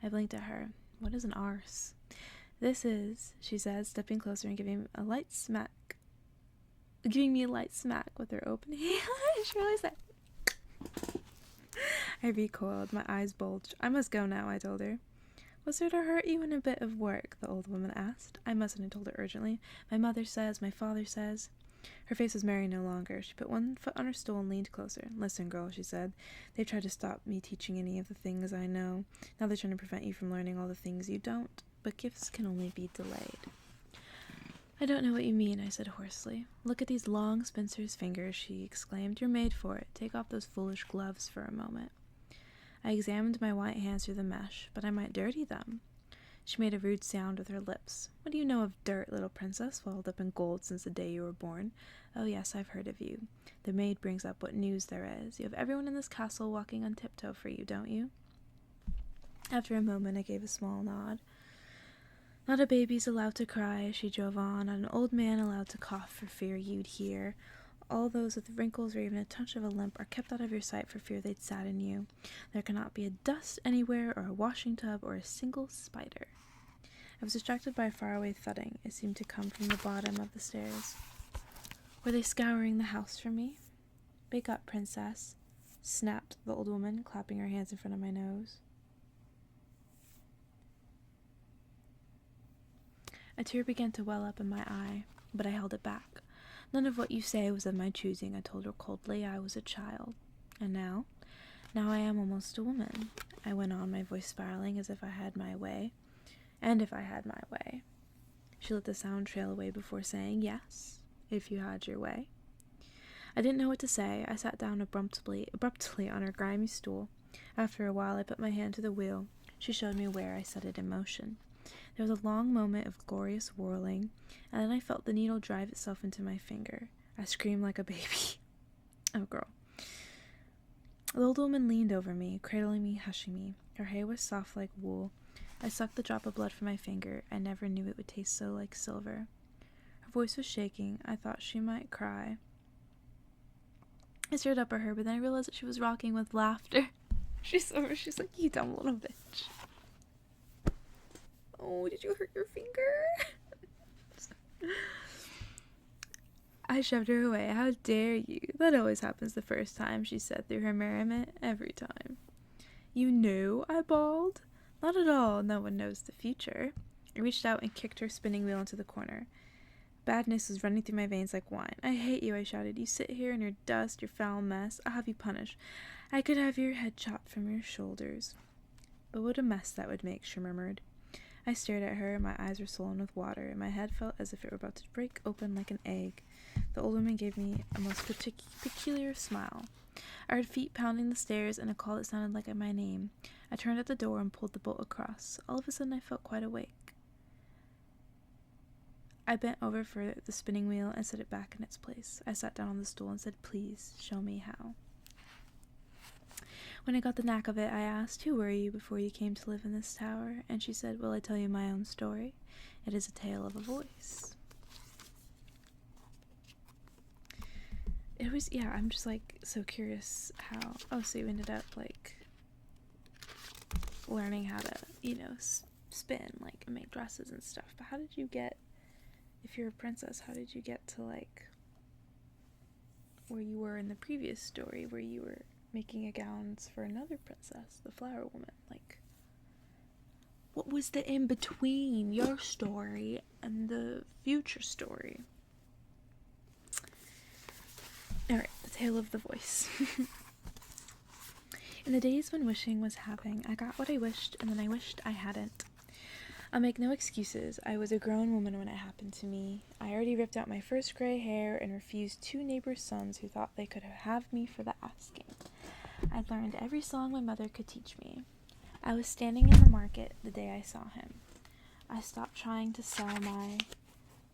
I blinked at her. What is an arse? This is, she said, stepping closer and giving me a light smack with her open hand. She really said. I recoiled. My eyes bulged. I must go now, I told her. Was there to hurt you in a bit of work? The old woman asked. I mustn't, have told her urgently. My mother says, my father says. Her face was merry no longer. She put one foot on her stool and leaned closer. Listen, girl, she said. They've tried to stop me teaching any of the things I know. Now they're trying to prevent you from learning all the things you don't. But gifts can only be delayed. I don't know what you mean, I said hoarsely. Look at these long spinster's fingers, she exclaimed. You're made for it. Take off those foolish gloves for a moment. I examined my white hands through the mesh, but I might dirty them. She made a rude sound with her lips. What do you know of dirt, little princess, swallowed up in gold since the day you were born? Oh yes, I've heard of you. The maid brings up what news there is. You have everyone in this castle walking on tiptoe for you, don't you? After a moment I gave a small nod. Not a baby's allowed to cry, she drove on, not an old man allowed to cough for fear you'd hear. All those with wrinkles or even a touch of a limp are kept out of your sight for fear they'd sadden you. There cannot be a dust anywhere or a washing tub or a single spider. I was distracted by a faraway thudding. It seemed to come from the bottom of the stairs. Were they scouring the house for me? Wake up, princess, snapped the old woman, clapping her hands in front of my nose. A tear began to well up in my eye, but I held it back. None of what you say was of my choosing, I told her coldly. I was a child. And now? Now I am almost a woman, I went on, my voice spiraling as if I had my way. And if I had my way. She let the sound trail away before saying, yes, if you had your way. I didn't know what to say. I sat down abruptly on her grimy stool. After a while I put my hand to the wheel. She showed me where. I set it in motion. There was a long moment of glorious whirling, and then I felt the needle drive itself into my finger. I screamed like a baby. Oh, girl. The old woman leaned over me, cradling me, hushing me. Her hair was soft like wool. I sucked the drop of blood from my finger. I never knew it would taste so like silver. Her voice was shaking. I thought she might cry. I stared up at her, but then I realized that she was rocking with laughter. She's like, you dumb little bitch. Oh, did you hurt your finger? I shoved her away. How dare you? That always happens the first time, she said through her merriment. Every time. You knew? I bawled. Not at all. No one knows the future. I reached out and kicked her spinning wheel into the corner. Badness was running through my veins like wine. I hate you, I shouted. You sit here in your dust, your foul mess. I'll have you punished. I could have your head chopped from your shoulders. But what a mess that would make, she murmured. I stared at her. My eyes were swollen with water, and my head felt as if it were about to break open like an egg. The old woman gave me a most peculiar smile. I heard feet pounding the stairs and a call that sounded like my name. I turned at the door and pulled the bolt across. All of a sudden I felt quite awake. I bent over for the spinning wheel and set it back in its place. I sat down on the stool and said, "Please, show me how." When I got the knack of it, I asked, "Who were you before you came to live in this tower?" And she said, "Will I tell you my own story? It is a tale of a voice." It was, yeah, I'm just, like, so curious how, oh, so you ended up, like, learning how to, you know, spin, like, and make dresses and stuff. But how did you get, if you're a princess, how did you get to, like, where you were in the previous story, where you were making gowns for another princess, the flower woman? Like, what was the in-between your story and the future story? Alright, the tale of the voice. In the days when wishing was happening, I got what I wished, and then I wished I hadn't. I'll make no excuses. I was a grown woman when it happened to me. I already ripped out my first gray hair and refused 2 neighbors' sons who thought they could have me for the asking. I'd learned every song my mother could teach me. I was standing in the market the day I saw him. I stopped trying to sell my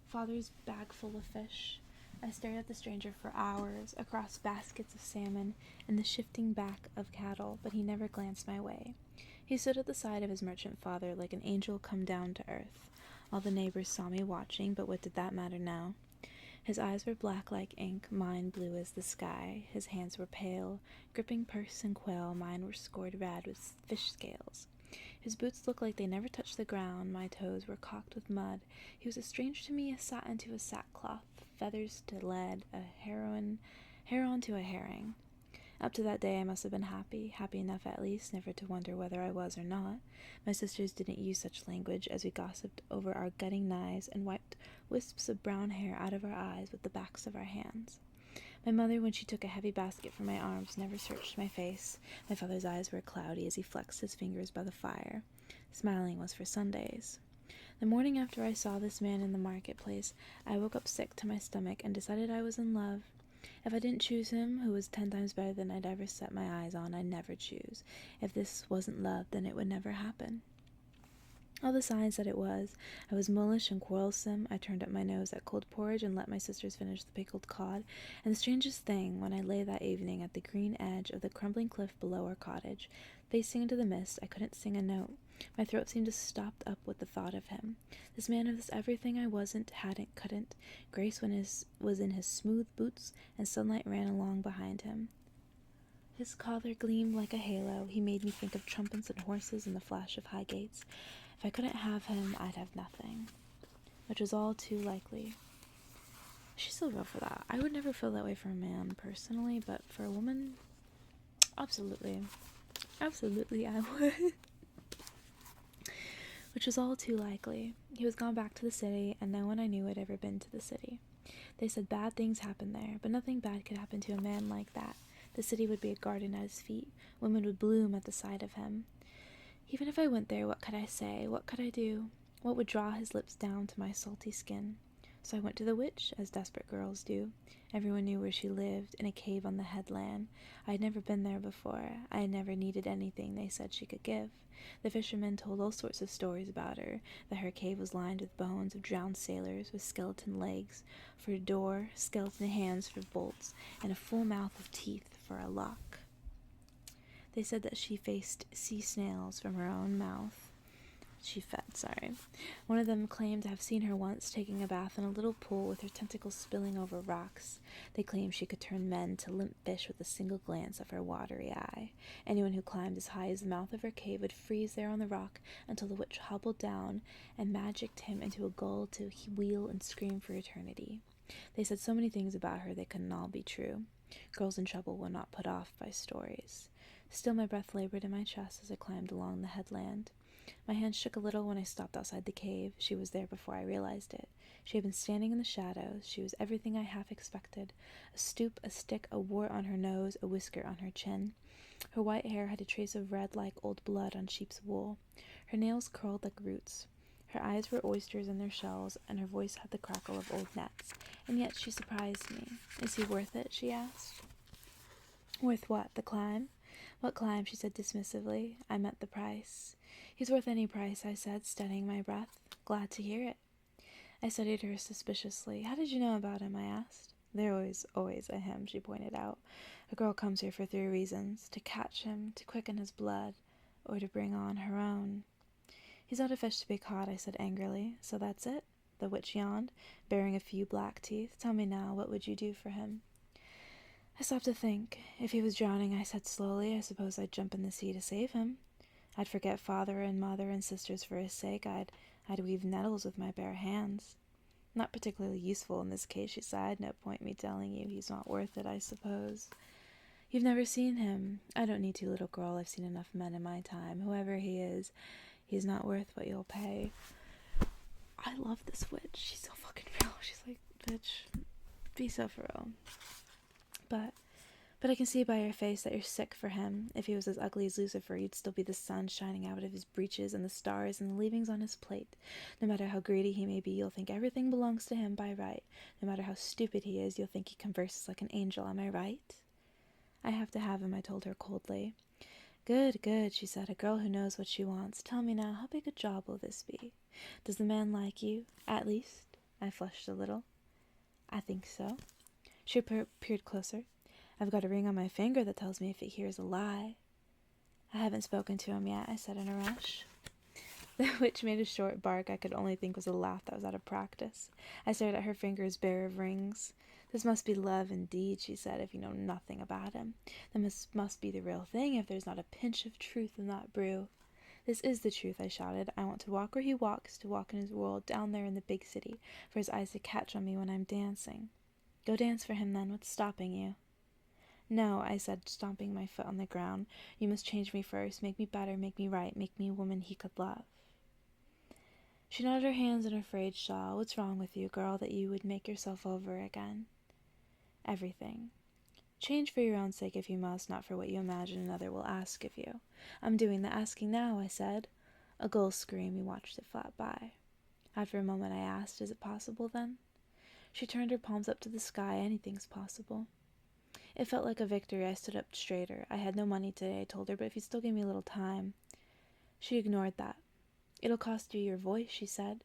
father's bag full of fish. I stared at the stranger for hours, across baskets of salmon and the shifting back of cattle, but he never glanced my way. He stood at the side of his merchant father like an angel come down to earth. All the neighbors saw me watching, but what did that matter now? His eyes were black like ink, mine blue as the sky. His hands were pale, gripping purse and quill. Mine were scored red with fish scales. His boots looked like they never touched the ground. My toes were caulked with mud. He was as strange to me as satin to a sackcloth, feathers to lead, a heron to a herring. Up to that day I must have been happy enough at least, never to wonder whether I was or not. My sisters didn't use such language as we gossiped over our gutting knives and wiped wisps of brown hair out of our eyes with the backs of our hands. My mother, when she took a heavy basket from my arms, never searched my face. My father's eyes were cloudy as he flexed his fingers by the fire. Smiling was for Sundays. The morning after I saw this man in the marketplace, I woke up sick to my stomach and decided I was in love. If I didn't choose him, who was 10 times better than I'd ever set my eyes on, I'd never choose. If this wasn't love, then it would never happen. All the signs that it was. I was mullish and quarrelsome. I turned up my nose at cold porridge and let my sisters finish the pickled cod. And the strangest thing, when I lay that evening at the green edge of the crumbling cliff below our cottage, facing into the mist, I couldn't sing a note. My throat seemed to stop up with the thought of him. This man of this everything I wasn't, hadn't, couldn't. Grace was in his smooth boots, and sunlight ran along behind him. His collar gleamed like a halo. He made me think of trumpets and horses and the flash of high gates. If I couldn't have him, I'd have nothing. Which was all too likely. She's still real for that. I would never feel that way for a man, personally, but for a woman, absolutely. Absolutely, I would. Which was all too likely. He was gone back to the city, and no one I knew had ever been to the city. They said bad things happened there, but nothing bad could happen to a man like that. The city would be a garden at his feet. Women would bloom at the sight of him. Even if I went there, what could I say? What could I do? What would draw his lips down to my salty skin? So I went to the witch, as desperate girls do. Everyone knew where she lived, in a cave on the headland. I had never been there before. I had never needed anything they said she could give. The fishermen told all sorts of stories about her, that her cave was lined with bones of drowned sailors, with skeleton legs for a door, skeleton hands for bolts, and a full mouth of teeth for a lock. They said that she faced sea snails from her own mouth. One of them claimed to have seen her once taking a bath in a little pool with her tentacles spilling over rocks. They claimed she could turn men to limp fish with a single glance of her watery eye. Anyone who climbed as high as the mouth of her cave would freeze there on the rock until the witch hobbled down and magicked him into a gull to wheel and scream for eternity. They said so many things about her they couldn't all be true. Girls in trouble were not put off by stories. Still my breath labored in my chest as I climbed along the headland. My hands shook a little when I stopped outside the cave. She was there before I realized it. She had been standing in the shadows. She was everything I half expected. A stoop, a stick, a wart on her nose, a whisker on her chin. Her white hair had a trace of red like old blood on sheep's wool. Her nails curled like roots. Her eyes were oysters in their shells, and her voice had the crackle of old nets. And yet she surprised me. Is he worth it? She asked. Worth what? The climb? What climb? She said dismissively. I meant the price. He's worth any price, I said, steadying my breath. Glad to hear it. I studied her suspiciously. How did you know about him? I asked. There's always a him, she pointed out. A girl comes here for 3 reasons: to catch him, to quicken his blood, or to bring on her own. He's not a fish to be caught, I said angrily. So that's it? The witch yawned, baring a few black teeth. Tell me now, what would you do for him? I stopped to think. If he was drowning, I said slowly, I suppose I'd jump in the sea to save him. I'd forget father and mother and sisters for his sake. I'd weave nettles with my bare hands. Not particularly useful in this case, she sighed. No point me telling you he's not worth it, I suppose. You've never seen him. I don't need to, little girl. I've seen enough men in my time. Whoever he is, he's not worth what you'll pay. I love this witch. She's so fucking real. She's like, bitch, be so for real. But I can see by your face that you're sick for him. If he was as ugly as Lucifer, you'd still be the sun shining out of his breeches and the stars and the leavings on his plate. No matter how greedy he may be, you'll think everything belongs to him by right. No matter how stupid he is, you'll think he converses like an angel. Am I right? I have to have him, I told her coldly. Good, good, she said, a girl who knows what she wants. Tell me now, how big a job will this be? Does the man like you? At least? I flushed a little. I think so. She peered closer. I've got a ring on my finger that tells me if he hears a lie. I haven't spoken to him yet, I said in a rush. The witch made a short bark I could only think was a laugh that was out of practice. I stared at her fingers bare of rings. This must be love indeed, she said, if you know nothing about him. Then this must be the real thing if there's not a pinch of truth in that brew. This is the truth, I shouted. I want to walk where he walks, to walk in his world down there in the big city, for his eyes to catch on me when I'm dancing. Go dance for him then, what's stopping you? No, I said, stomping my foot on the ground. You must change me first, make me better, make me right, make me a woman he could love. She nodded her hands in her frayed shawl. What's wrong with you, girl, that you would make yourself over again? Everything. Change for your own sake if you must, not for what you imagine another will ask of you. I'm doing the asking now, I said. A gull screamed. We watched it flat by. After a moment I asked, is it possible then? She turned her palms up to the sky. Anything's possible. It felt like a victory. I stood up straighter. I had no money today, I told her, but if you still give me a little time. She ignored that. It'll cost you your voice, she said.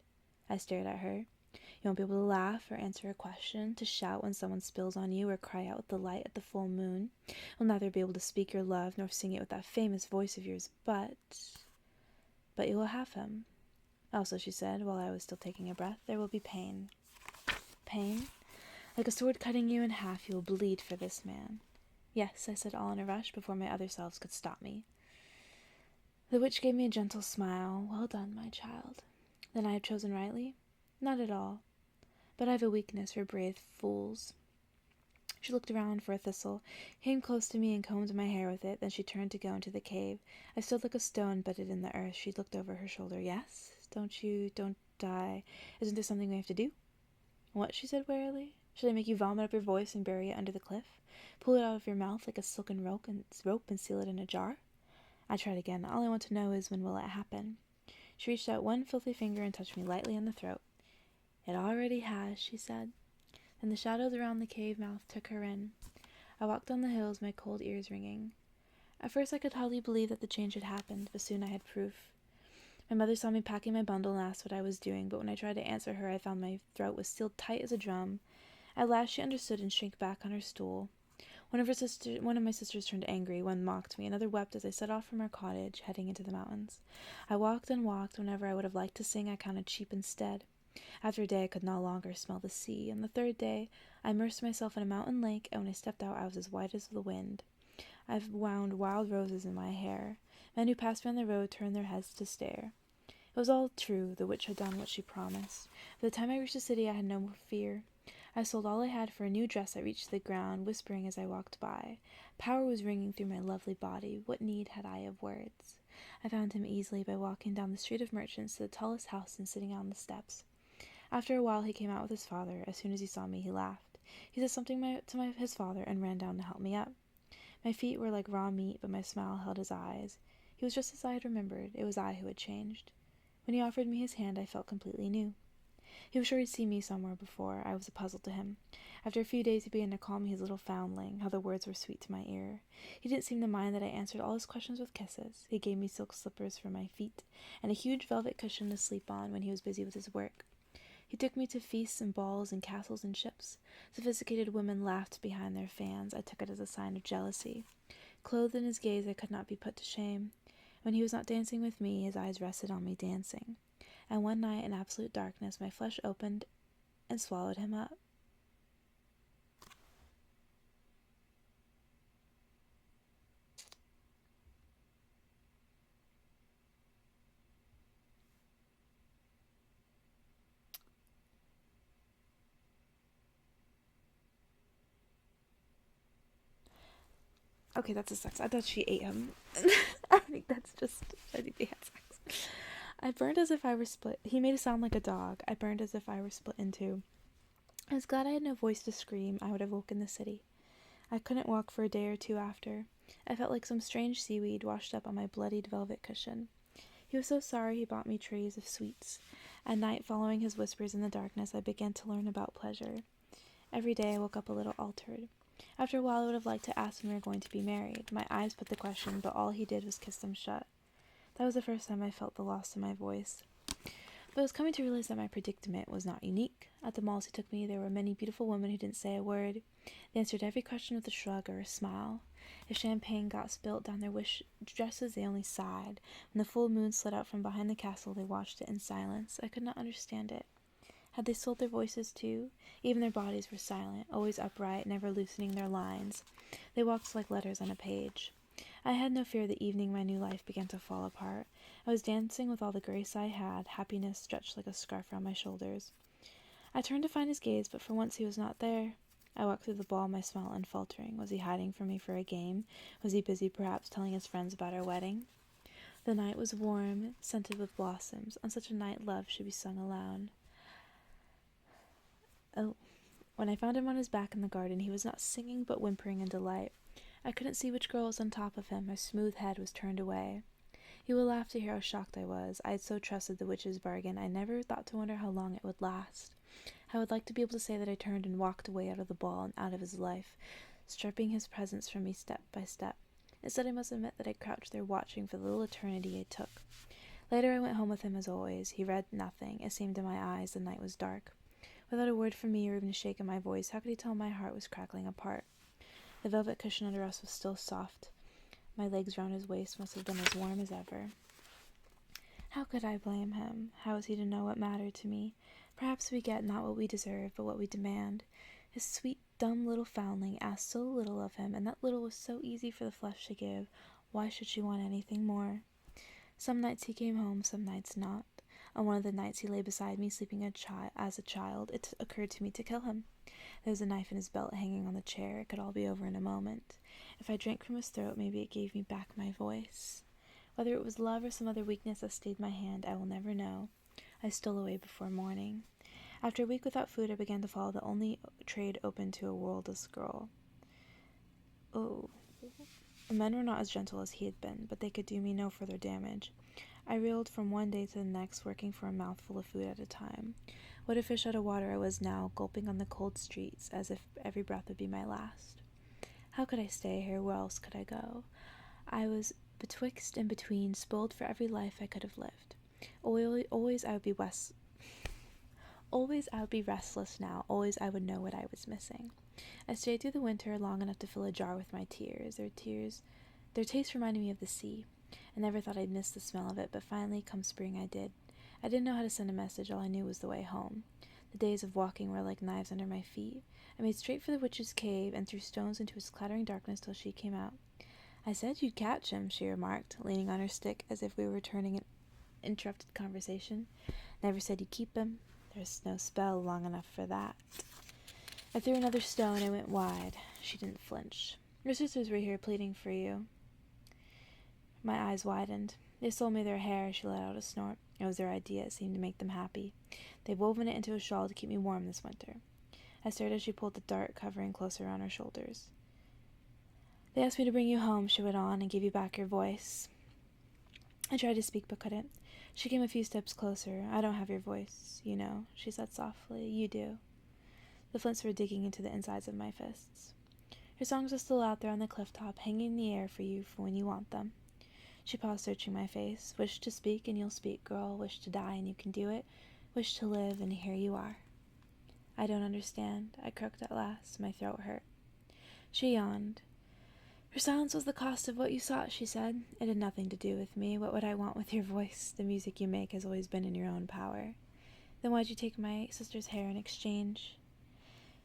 I stared at her. You won't be able to laugh or answer a question, to shout when someone spills on you, or cry out with delight at the full moon. You'll neither be able to speak your love nor sing it with that famous voice of yours, but you will have him. Also, she said, while I was still taking a breath, there will be pain. Pain? Like a sword cutting you in half, you will bleed for this man. Yes, I said, all in a rush, before my other selves could stop me. The witch gave me a gentle smile. Well done, my child. Then I have chosen rightly? Not at all. But I have a weakness for brave fools. She looked around for a thistle, came close to me and combed my hair with it. Then she turned to go into the cave. I stood like a stone bedded in the earth. She looked over her shoulder. Yes? Don't die. Isn't there something we have to do? What? She said warily. Should I make you vomit up your voice and bury it under the cliff? Pull it out of your mouth like a silken rope and seal it in a jar? I tried again. All I want to know is, when will it happen? She reached out one filthy finger and touched me lightly on the throat. "It already has," she said. Then the shadows around the cave mouth took her in. I walked down the hills, my cold ears ringing. At first I could hardly believe that the change had happened, but soon I had proof. My mother saw me packing my bundle and asked what I was doing, but when I tried to answer her, I found my throat was sealed tight as a drum. At last she understood and shrank back on her stool. One of my sisters turned angry, one mocked me, another wept as I set off from our cottage, heading into the mountains. I walked and walked. Whenever I would have liked to sing, I counted sheep instead. After a day, I could no longer smell the sea. On the third day, I immersed myself in a mountain lake, and when I stepped out, I was as white as the wind. I wound wild roses in my hair. Men who passed me on the road turned their heads to stare. It was all true. The witch had done what she promised. By the time I reached the city, I had no more fear. I sold all I had for a new dress that reached the ground, whispering as I walked by. Power was ringing through my lovely body. What need had I of words? I found him easily by walking down the street of merchants to the tallest house and sitting on the steps. After a while, he came out with his father. As soon as he saw me, he laughed. He said something to his father and ran down to help me up. My feet were like raw meat, but my smile held his eyes. He was just as I had remembered. It was I who had changed. When he offered me his hand, I felt completely new. He was sure he'd seen me somewhere before. I was a puzzle to him. After a few days, he began to call me his little foundling. How the words were sweet to my ear. He didn't seem to mind that I answered all his questions with kisses. He gave me silk slippers for my feet and a huge velvet cushion to sleep on when he was busy with his work. He took me to feasts and balls and castles and ships. Sophisticated women laughed behind their fans. I took it as a sign of jealousy. Clothed in his gaze, I could not be put to shame. When he was not dancing with me, his eyes rested on me dancing. And one night, in absolute darkness, my flesh opened and swallowed him up. Okay, that's a sex. I thought she ate him. I think they had sex. I burned as if I were split. He made it sound like a dog. I burned as if I were split in two. I was glad I had no voice to scream. I would have woken the city. I couldn't walk for a day or two after. I felt like some strange seaweed washed up on my bloodied velvet cushion. He was so sorry he bought me trays of sweets. At night, following his whispers in the darkness, I began to learn about pleasure. Every day I woke up a little altered. After a while I would have liked to ask when we were going to be married. My eyes put the question, but all he did was kiss them shut. That was the first time I felt the loss in my voice. But I was coming to realize that my predicament was not unique. At the malls he took me, there were many beautiful women who didn't say a word. They answered every question with a shrug or a smile. If champagne got spilt down their wish dresses, they only sighed. When the full moon slid out from behind the castle, they watched it in silence. I could not understand it. Had they sold their voices too? Even their bodies were silent, always upright, never loosening their lines. They walked like letters on a page. I had no fear the evening my new life began to fall apart. I was dancing with all the grace I had, happiness stretched like a scarf round my shoulders. I turned to find his gaze, but for once he was not there. I walked through the ball, my smile unfaltering. Was he hiding from me for a game? Was he busy, perhaps, telling his friends about our wedding? The night was warm, scented with blossoms. On such a night, love should be sung aloud. Oh, when I found him on his back in the garden, he was not singing but whimpering in delight. I couldn't see which girl was on top of him. My smooth head was turned away. He would laugh to hear how shocked I was. I had so trusted the witch's bargain, I never thought to wonder how long it would last. I would like to be able to say that I turned and walked away out of the ball and out of his life, stripping his presence from me step by step. Instead, I must admit that I crouched there watching for the little eternity it took. Later, I went home with him as always. He read nothing. It seemed in my eyes the night was dark. Without a word from me or even a shake in my voice, how could he tell my heart was crackling apart? The velvet cushion under us was still soft. My legs round his waist must have been as warm as ever. How could I blame him? How was he to know what mattered to me? Perhaps we get not what we deserve, but what we demand. His sweet, dumb little foundling asked so little of him, and that little was so easy for the flesh to give. Why should she want anything more? Some nights he came home, some nights not. On one of the nights he lay beside me, sleeping as a child. It occurred to me to kill him. There was a knife in his belt hanging on the chair. It could all be over in a moment. If I drank from his throat, maybe it gave me back my voice. Whether it was love or some other weakness that stayed my hand, I will never know. I stole away before morning. After a week without food, I began to follow the only trade open to a worldless girl. Oh. Men were not as gentle as he had been, but they could do me no further damage. I reeled from one day to the next, working for a mouthful of food at a time. What a fish out of water I was now, gulping on the cold streets as if every breath would be my last. How could I stay here? Where else could I go? I was betwixt and between, spoiled for every life I could have lived. Always I would be Always I would be restless now. Always I would know what I was missing. I stayed through the winter long enough to fill a jar with my tears. Their taste reminded me of the sea. I never thought I'd miss the smell of it, but finally, come spring, I did. I didn't know how to send a message. All I knew was the way home. The days of walking were like knives under my feet. I made straight for the witch's cave and threw stones into its clattering darkness till she came out. I said you'd catch him, she remarked, leaning on her stick as if we were turning an interrupted conversation. Never said you'd keep him. There's no spell long enough for that. I threw another stone and went wide. She didn't flinch. Your sisters were here pleading for you. My eyes widened. They sold me their hair, she let out a snort. It was their idea. It seemed to make them happy. They've woven it into a shawl to keep me warm this winter. I stared as she pulled the dark covering closer around her shoulders. They asked me to bring you home, she went on, and give you back your voice. I tried to speak but couldn't. She came a few steps closer. I don't have your voice, you know, she said softly. You do. The flints were digging into the insides of my fists. Your songs are still out there on the cliff top, hanging in the air for you for when you want them. She paused, searching my face. Wish to speak, and you'll speak, girl. Wish to die, and you can do it. Wish to live, and here you are. I don't understand, I croaked at last. My throat hurt. She yawned. Your silence was the cost of what you sought, she said. It had nothing to do with me. What would I want with your voice? The music you make has always been in your own power. Then why'd you take my sister's hair in exchange?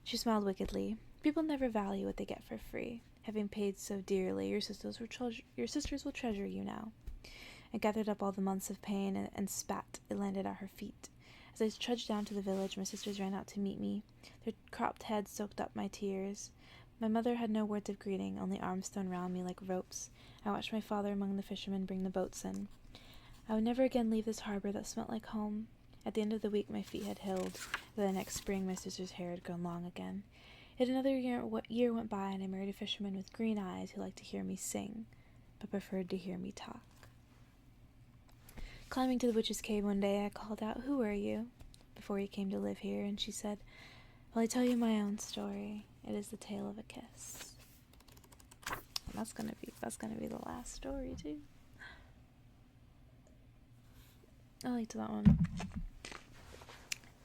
She smiled wickedly. People never value what they get for free. Having paid so dearly, your sisters will treasure you now. I gathered up all the months of pain and spat. It landed at her feet. As I trudged down to the village, my sisters ran out to meet me. Their cropped heads soaked up my tears. My mother had no words of greeting, only arms thrown round me like ropes. I watched my father among the fishermen bring the boats in. I would never again leave this harbor that smelt like home. At the end of the week, my feet had healed. By the next spring, my sister's hair had grown long again. Yet another year went by, and I married a fisherman with green eyes who liked to hear me sing, but preferred to hear me talk. Climbing to the witch's cave one day, I called out, "Who are you?" before he came to live here, and she said, "Well, I tell you my own story. It is the tale of a kiss." And that's gonna be the last story too. I liked that one.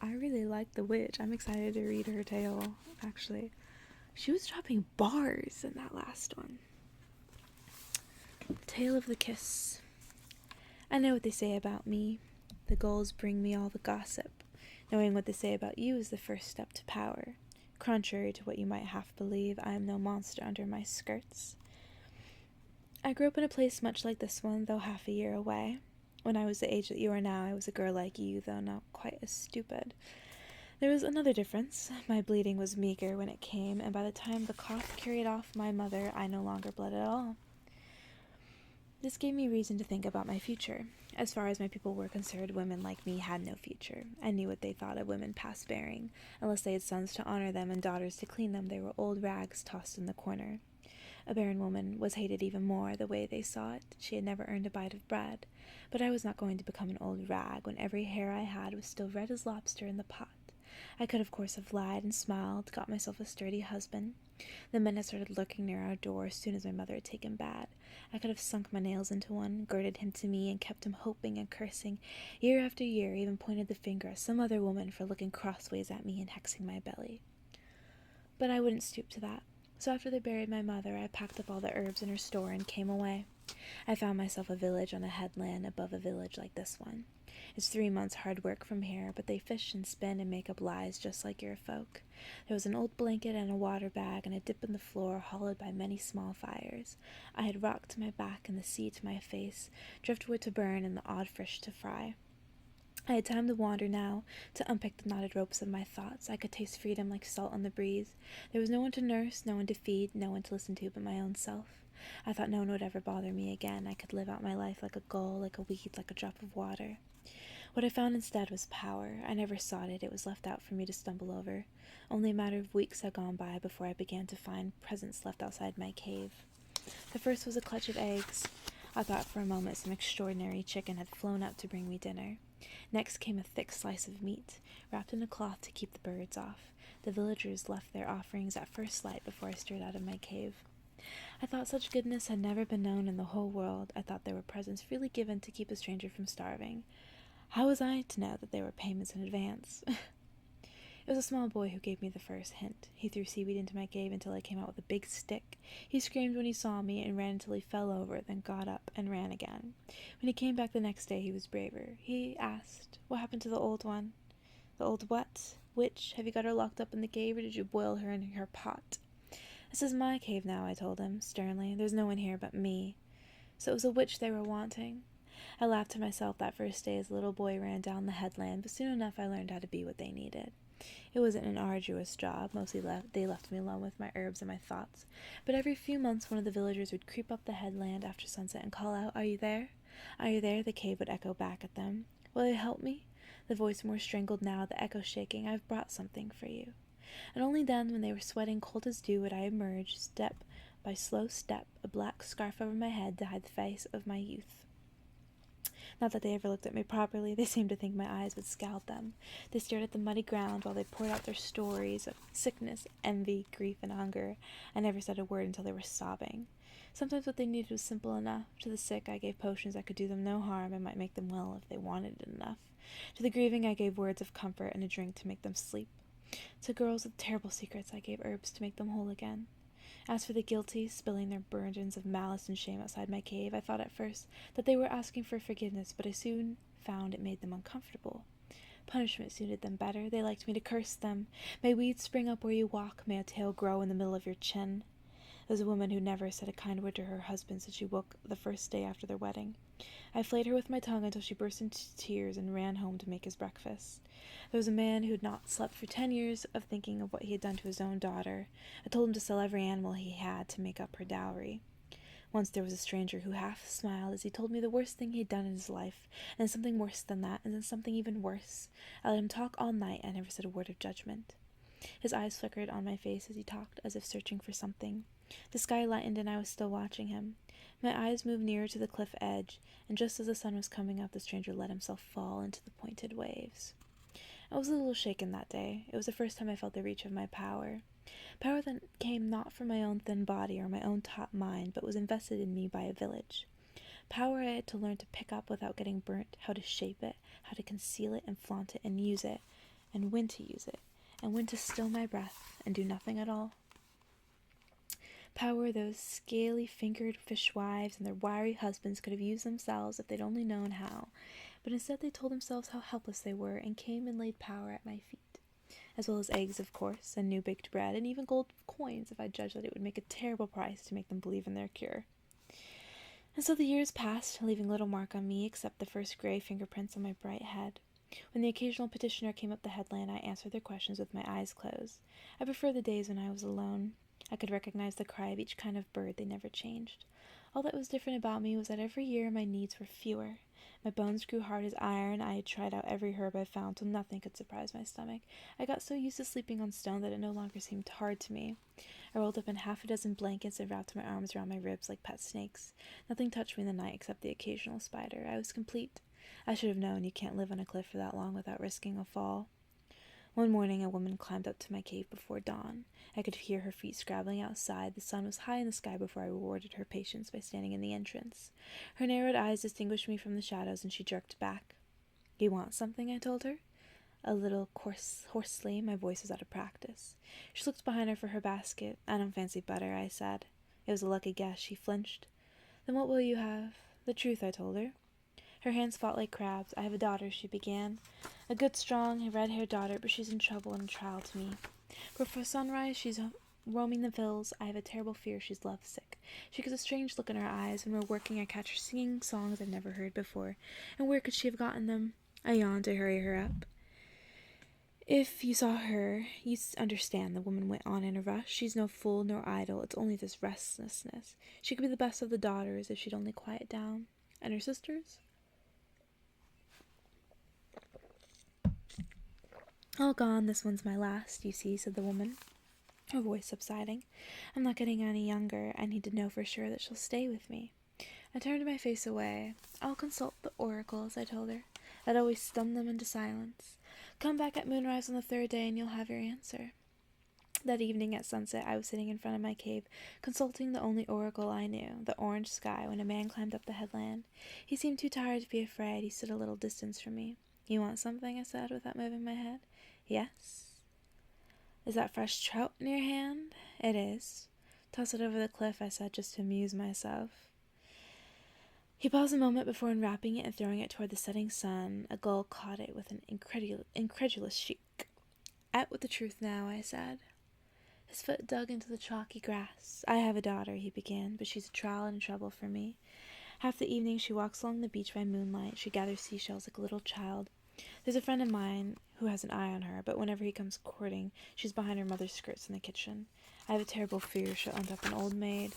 I really like the witch. I'm excited to read her tale, actually. She was dropping bars in that last one. The tale of the kiss. I know what they say about me. The gulls bring me all the gossip. Knowing what they say about you is the first step to power. Contrary to what you might half believe, I am no monster under my skirts. I grew up in a place much like this one, though half a year away. When I was the age that you are now, I was a girl like you, though not quite as stupid. There was another difference. My bleeding was meager when it came, and by the time the cough carried off my mother, I no longer bled at all. This gave me reason to think about my future. As far as my people were concerned, women like me had no future. I knew what they thought of women past bearing. Unless they had sons to honor them and daughters to clean them, they were old rags tossed in the corner. A barren woman was hated even more, the way they saw it. She had never earned a bite of bread. But I was not going to become an old rag when every hair I had was still red as lobster in the pot. I could, of course, have lied and smiled, got myself a sturdy husband. The men had started lurking near our door as soon as my mother had taken bad. I could have sunk my nails into one, girded him to me, and kept him hoping and cursing. Year after year, even pointed the finger at some other woman for looking crossways at me and hexing my belly. But I wouldn't stoop to that. So after they buried my mother, I packed up all the herbs in her store and came away. I found myself a village on a headland above a village like this one. It's 3 months' hard work from here, but they fish and spin and make up lies just like your folk. There was an old blanket and a water bag and a dip in the floor hollowed by many small fires. I had rock to my back and the sea to my face, driftwood to burn and the odd fish to fry. I had time to wander now, to unpick the knotted ropes of my thoughts. I could taste freedom like salt on the breeze. There was no one to nurse, no one to feed, no one to listen to but my own self. I thought no one would ever bother me again. I could live out my life like a gull, like a weed, like a drop of water. What I found instead was power. I never sought it. It was left out for me to stumble over. Only a matter of weeks had gone by before I began to find presents left outside my cave. The first was a clutch of eggs. I thought for a moment some extraordinary chicken had flown up to bring me dinner. Next came a thick slice of meat, wrapped in a cloth to keep the birds off. The villagers left their offerings at first light before I stirred out of my cave. I thought such goodness had never been known in the whole world. I thought there were presents freely given to keep a stranger from starving. How was I to know that they were payments in advance? It was a small boy who gave me the first hint. He threw seaweed into my cave until I came out with a big stick. He screamed when he saw me and ran until he fell over, then got up and ran again. When he came back the next day, he was braver. He asked, "What happened to the old one?" "The old what? Witch? Have you got her locked up in the cave, or did you boil her in her pot?" "This is my cave now," I told him, sternly. "There's no one here but me." So it was a witch they were wanting. I laughed to myself that first day as the little boy ran down the headland, but soon enough I learned how to be what they needed. It wasn't an arduous job. Mostly they left me alone with my herbs and my thoughts. But every few months one of the villagers would creep up the headland after sunset and call out, "Are you there? Are you there?" The cave would echo back at them. "Will you help me?" The voice more strangled now, the echo shaking. "I've brought something for you." And only then, when they were sweating cold as dew, would I emerge, step by slow step, a black scarf over my head to hide the face of my youth. Not that they ever looked at me properly. They seemed to think my eyes would scald them. They stared at the muddy ground while they poured out their stories of sickness, envy, grief, and hunger. I never said a word until they were sobbing. Sometimes what they needed was simple enough. To the sick I gave potions that could do them no harm and might make them well if they wanted it enough. To the grieving I gave words of comfort and a drink to make them sleep. To girls with terrible secrets I gave herbs to make them whole again. As for the guilty, spilling their burdens of malice and shame outside my cave, I thought at first that they were asking for forgiveness, but I soon found it made them uncomfortable. Punishment suited them better. They liked me to curse them. "May weeds spring up where you walk. May a tail grow in the middle of your chin." There was a woman who never said a kind word to her husband since she woke the first day after their wedding. I flayed her with my tongue until she burst into tears and ran home to make his breakfast. There was a man who had not slept for 10 years of thinking of what he had done to his own daughter. I told him to sell every animal he had to make up her dowry. Once there was a stranger who half smiled as he told me the worst thing he had done in his life, and then something worse than that, and then something even worse. I let him talk all night. I never said a word of judgment. His eyes flickered on my face as he talked, as if searching for something. The sky lightened and I was still watching him. My eyes moved nearer to the cliff edge, and just as the sun was coming up, the stranger let himself fall into the pointed waves. I was a little shaken that day. It was the first time I felt the reach of my power. Power that came not from my own thin body or my own taut mind, but was invested in me by a village. Power I had to learn to pick up without getting burnt, how to shape it, how to conceal it and flaunt it and use it, and when to use it, and when to still my breath and do nothing at all. Power those scaly-fingered fishwives and their wiry husbands could have used themselves if they'd only known how, but instead they told themselves how helpless they were and came and laid power at my feet, as well as eggs, of course, and new baked bread, and even gold coins if I judged that it would make a terrible price to make them believe in their cure. And so the years passed, leaving little mark on me except the first gray fingerprints on my bright head. When the occasional petitioner came up the headland, I answered their questions with my eyes closed. I prefer the days when I was alone. I could recognize the cry of each kind of bird. They never changed. All that was different about me was that every year my needs were fewer. My bones grew hard as iron. I had tried out every herb I found till nothing could surprise my stomach. I got so used to sleeping on stone that it no longer seemed hard to me. I rolled up in half a dozen blankets and wrapped my arms around my ribs like pet snakes. Nothing touched me in the night except the occasional spider. I was complete. I should have known you can't live on a cliff for that long without risking a fall. One morning a woman climbed up to my cave before dawn. I could hear her feet scrabbling outside. The sun was high in the sky before I rewarded her patience by standing in the entrance. Her narrowed eyes distinguished me from the shadows, and she jerked back. "You want something?" I told her. A little hoarsely, my voice was out of practice. She looked behind her for her basket. "I don't fancy butter," I said. It was a lucky guess. She flinched. "Then what will you have?" "The truth," I told her. Her hands fought like crabs. "I have a daughter," she began. "A good, strong, red-haired daughter, but she's in trouble and a trial to me. Before sunrise, she's roaming the hills. I have a terrible fear she's lovesick. She gets a strange look in her eyes. When we're working, I catch her singing songs I've never heard before. And where could she have gotten them?" I yawned to hurry her up. "If you saw her, you'd understand," the woman went on in a rush. "She's no fool nor idle. It's only this restlessness. She could be the best of the daughters if she'd only quiet down. And her sisters?" "All gone. This one's my last, you see," said the woman, her voice subsiding. "I'm not getting any younger. I need to know for sure that she'll stay with me." I turned my face away. "I'll consult the oracles," I told her. I'd always stun them into silence. Come back at moonrise on the third day and you'll have your answer. That evening at sunset, I was sitting in front of my cave, consulting the only oracle I knew, the orange sky, when a man climbed up the headland. He seemed too tired to be afraid. He stood a little distance from me. You want something? I said, without moving my head. Yes. Is that fresh trout in your hand? It is. Toss it over the cliff, I said, just to amuse myself. He paused a moment before unwrapping it and throwing it toward the setting sun. A gull caught it with an incredulous shriek. Out with the truth now, I said. His foot dug into the chalky grass. I have a daughter, he began, but she's a trial and a trouble for me. Half the evening she walks along the beach by moonlight. She gathers seashells like a little child. There's a friend of mine who has an eye on her, but whenever he comes courting, she's behind her mother's skirts in the kitchen. I have a terrible fear she'll end up an old maid.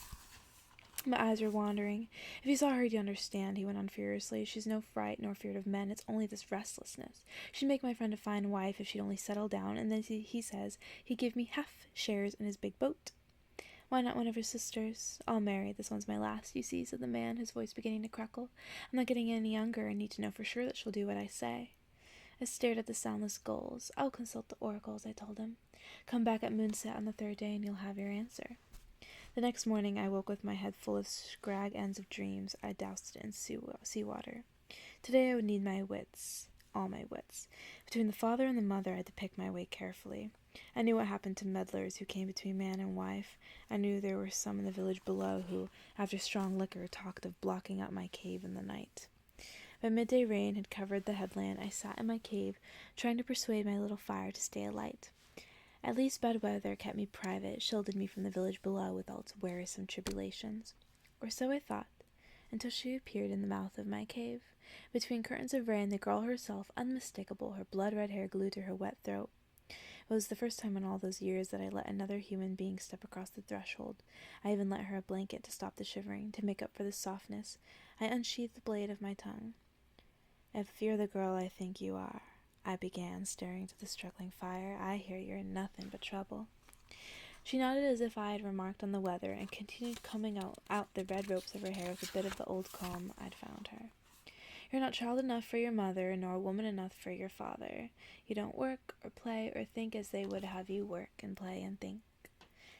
My eyes were wandering. If you saw her, you'd understand, he went on furiously. She's no fright nor feared of men. It's only this restlessness. She'd make my friend a fine wife if she'd only settle down, and then he says he'd give me half shares in his big boat. Why not one of her sisters? I'll marry. This one's my last, you see, said the man, his voice beginning to crackle. I'm not getting any younger. I need to know for sure that she'll do what I say. I stared at the soundless gulls. I'll consult the oracles, I told him. Come back at moonset on the third day and you'll have your answer. The next morning I woke with my head full of scrag ends of dreams. I doused it in seawater. Today I would need my wits, all my wits. Between the father and the mother I had to pick my way carefully. I knew what happened to meddlers who came between man and wife. I knew there were some in the village below who, after strong liquor, talked of blocking up my cave in the night. By midday rain had covered the headland. I sat in my cave, trying to persuade my little fire to stay alight. At least bad weather kept me private, shielded me from the village below with all its wearisome tribulations. Or so I thought, until she appeared in the mouth of my cave. Between curtains of rain, the girl herself, unmistakable, her blood-red hair glued to her wet throat. It was the first time in all those years that I let another human being step across the threshold. I even lent her a blanket to stop the shivering, to make up for the softness. I unsheathed the blade of my tongue. If you're the girl I think you are, I began, staring into the struggling fire. I hear you're nothing but trouble. She nodded as if I had remarked on the weather, and continued combing out the red ropes of her hair with a bit of the old comb I'd found her. You're not child enough for your mother, nor woman enough for your father. You don't work, or play, or think as they would have you work, and play, and think.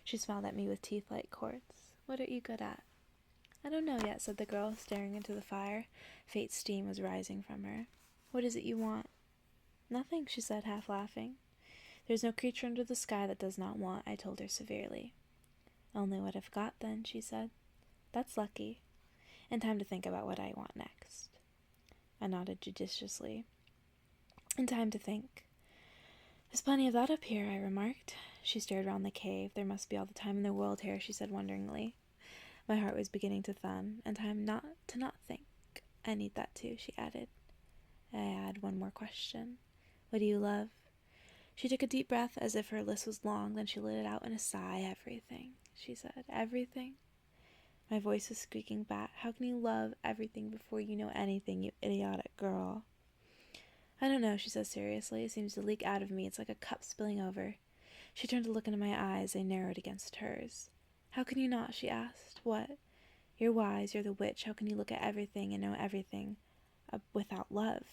She smiled at me with teeth like quartz. What are you good at? I don't know yet, said the girl, staring into the fire. Fate's steam was rising from her. What is it you want? Nothing, she said, half laughing. There's no creature under the sky that does not want, I told her severely. Only what I've got, then, she said. That's lucky. And time to think about what I want next. I nodded judiciously. And time to think. There's plenty of that up here, I remarked. She stared round the cave. There must be all the time in the world here, she said wonderingly. My heart was beginning to thumb. And time not think. I need that too, she added. I add one more question. What do you love? She took a deep breath as if her list was long, then she let it out in a sigh. Everything, she said. Everything? My voice was squeaking back. How can you love everything before you know anything, you idiotic girl? I don't know, she said seriously. It seems to leak out of me. It's like a cup spilling over. She turned to look into my eyes. They narrowed against hers. How can you not? She asked. What? You're wise. You're the witch. How can you look at everything and know everything without love?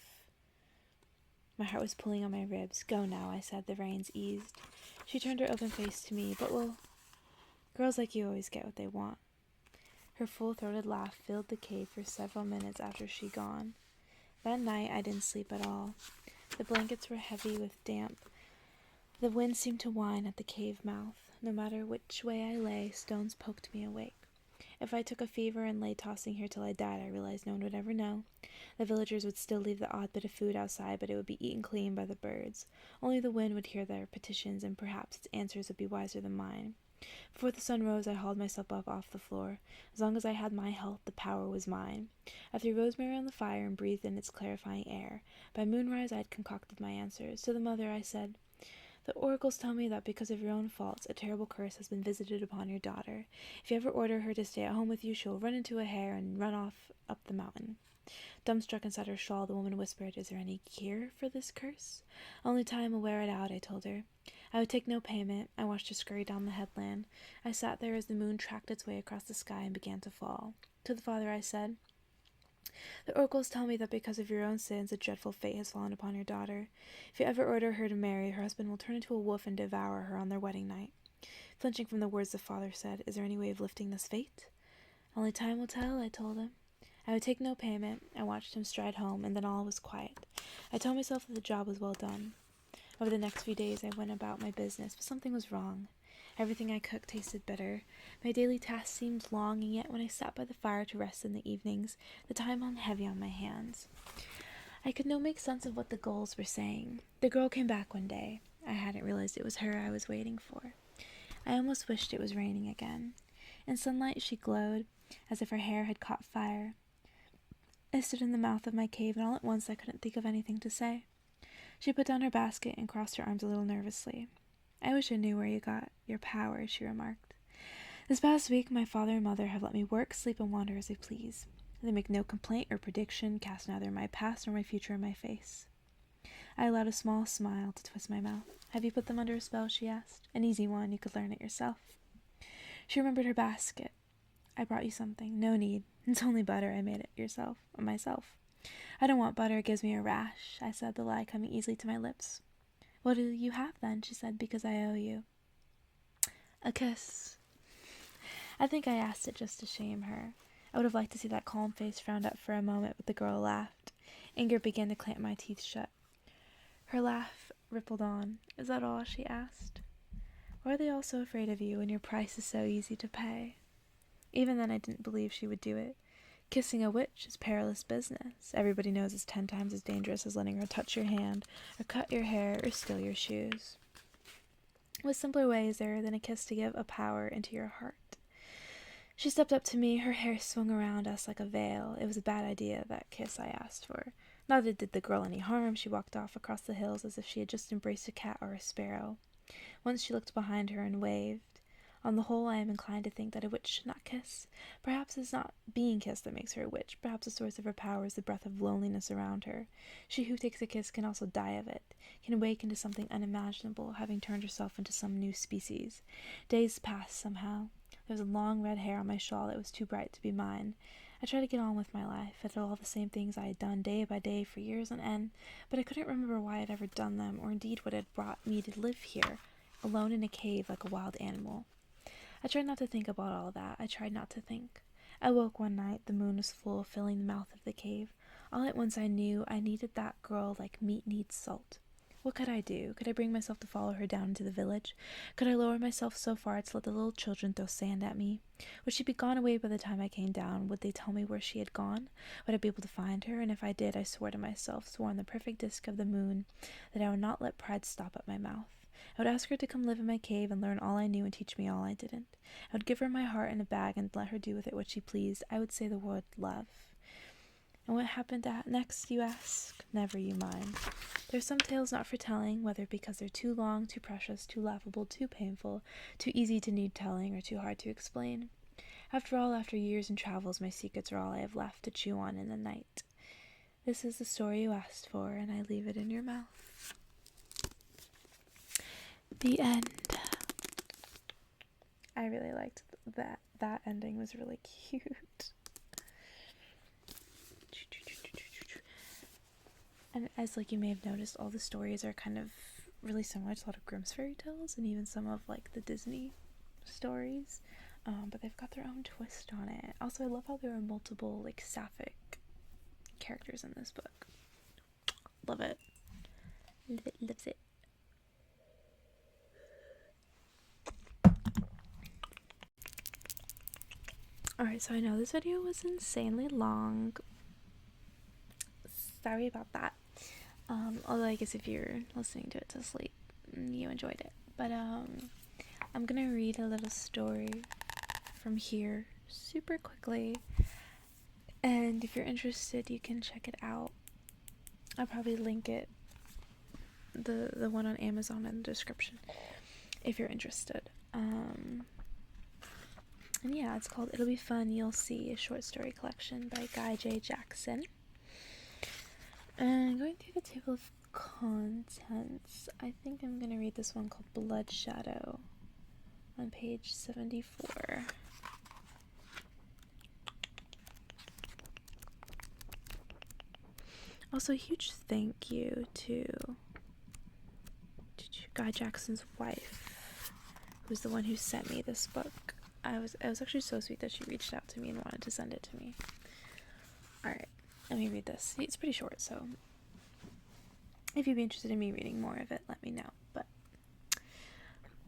My heart was pulling on my ribs. Go now, I said. The reins eased. She turned her open face to me. But girls like you always get what they want. Her full-throated laugh filled the cave for several minutes after she'd gone. That night I didn't sleep at all. The blankets were heavy with damp. The wind seemed to whine at the cave mouth. No matter which way I lay, stones poked me awake. If I took a fever and lay tossing here till I died, I realized no one would ever know. The villagers would still leave the odd bit of food outside, but it would be eaten clean by the birds. Only the wind would hear their petitions, and perhaps its answers would be wiser than mine. Before the sun rose, I hauled myself up off the floor. As long as I had my health, the power was mine. I threw rosemary on the fire and breathed in its clarifying air. By moonrise, I had concocted my answers. To the mother, I said, The oracles tell me that because of your own faults, a terrible curse has been visited upon your daughter. If you ever order her to stay at home with you, she will run into a hare and run off up the mountain. Dumbstruck inside her shawl, the woman whispered, Is there any cure for this curse? Only time will wear it out, I told her. I would take no payment. I watched her scurry down the headland. I sat there as the moon tracked its way across the sky and began to fall. To the father I said, The oracles tell me that because of your own sins, a dreadful fate has fallen upon your daughter. If you ever order her to marry, her husband will turn into a wolf and devour her on their wedding night. Flinching from the words the father said, "Is there any way of lifting this fate?" "Only time will tell," I told him. I would take no payment. I watched him stride home, and then all was quiet. I told myself that the job was well done. Over the next few days, I went about my business, but something was wrong. Everything I cooked tasted bitter. My daily tasks seemed long, and yet when I sat by the fire to rest in the evenings, the time hung heavy on my hands. I could not make sense of what the gulls were saying. The girl came back one day. I hadn't realized it was her I was waiting for. I almost wished it was raining again. In sunlight she glowed, as if her hair had caught fire. I stood in the mouth of my cave, and all at once I couldn't think of anything to say. She put down her basket and crossed her arms a little nervously. "I wish I knew where you got your power," she remarked. "This past week my father and mother have let me work, sleep, and wander as I please. They make no complaint or prediction, cast neither my past nor my future in my face." I allowed a small smile to twist my mouth. "Have you put them under a spell?" she asked. "An easy one. You could learn it yourself." She remembered her basket. "I brought you something." "No need. It's only butter. I made it myself." "I don't want butter. It gives me a rash," I said, the lie coming easily to my lips. "What do you have, then?" she said. "Because I owe you." "A kiss." I think I asked it just to shame her. I would have liked to see that calm face frowned up for a moment, but the girl laughed. Anger began to clamp my teeth shut. Her laugh rippled on. "Is that all?" she asked. "Why are they all so afraid of you when your price is so easy to pay?" Even then I didn't believe she would do it. Kissing a witch is perilous business. Everybody knows it's 10 times as dangerous as letting her touch your hand, or cut your hair, or steal your shoes. What simpler way is there than a kiss to give a power into your heart? She stepped up to me. Her hair swung around us like a veil. It was a bad idea, that kiss I asked for. Not that it did the girl any harm. She walked off across the hills as if she had just embraced a cat or a sparrow. Once she looked behind her and waved. On the whole, I am inclined to think that a witch should not kiss. Perhaps it's not being kissed that makes her a witch. Perhaps the source of her power is the breath of loneliness around her. She who takes a kiss can also die of it, can awake into something unimaginable, having turned herself into some new species. Days passed somehow. There was a long red hair on my shawl that was too bright to be mine. I tried to get on with my life. I did all the same things I had done day by day for years on end, but I couldn't remember why I had ever done them, or indeed what had brought me to live here, alone in a cave like a wild animal. I tried not to think about all that. I tried not to think. I woke one night. The moon was full, filling the mouth of the cave. All at once I knew I needed that girl like meat needs salt. What could I do? Could I bring myself to follow her down into the village? Could I lower myself so far to let the little children throw sand at me? Would she be gone away by the time I came down? Would they tell me where she had gone? Would I be able to find her? And if I did, I swore to myself, swore on the perfect disk of the moon, that I would not let pride stop at my mouth. I would ask her to come live in my cave and learn all I knew and teach me all I didn't. I would give her my heart in a bag and let her do with it what she pleased. I would say the word love. And what happened next, you ask? Never you mind. There are some tales not for telling, whether because they're too long, too precious, too laughable, too painful, too easy to need telling, or too hard to explain. After all, after years and travels, my secrets are all I have left to chew on in the night. This is the story you asked for, and I leave it in your mouth. The end. I really liked that. That ending was really cute. And as you may have noticed, all the stories are kind of really similar to a lot of Grimm's fairy tales and even some of the Disney stories. But they've got their own twist on it. Also, I love how there are multiple sapphic characters in this book. Love it. Loves it. Alright, so I know this video was insanely long. Sorry about that. Although I guess if you're listening to it to sleep, you enjoyed it. But I'm gonna read a little story from here super quickly. And if you're interested, you can check it out. I'll probably link it, the one on Amazon in the description, if you're interested. And yeah, it's called It'll Be Fun, You'll See, a short story collection by Guy J. Jackson. And going through the table of contents, I think I'm going to read this one called Blood Shadow on page 74. Also, a huge thank you to Guy Jackson's wife, who's the one who sent me this book. It was actually so sweet that she reached out to me and wanted to send it to me. Alright, let me read this. It's pretty short, so if you'd be interested in me reading more of it, let me know. But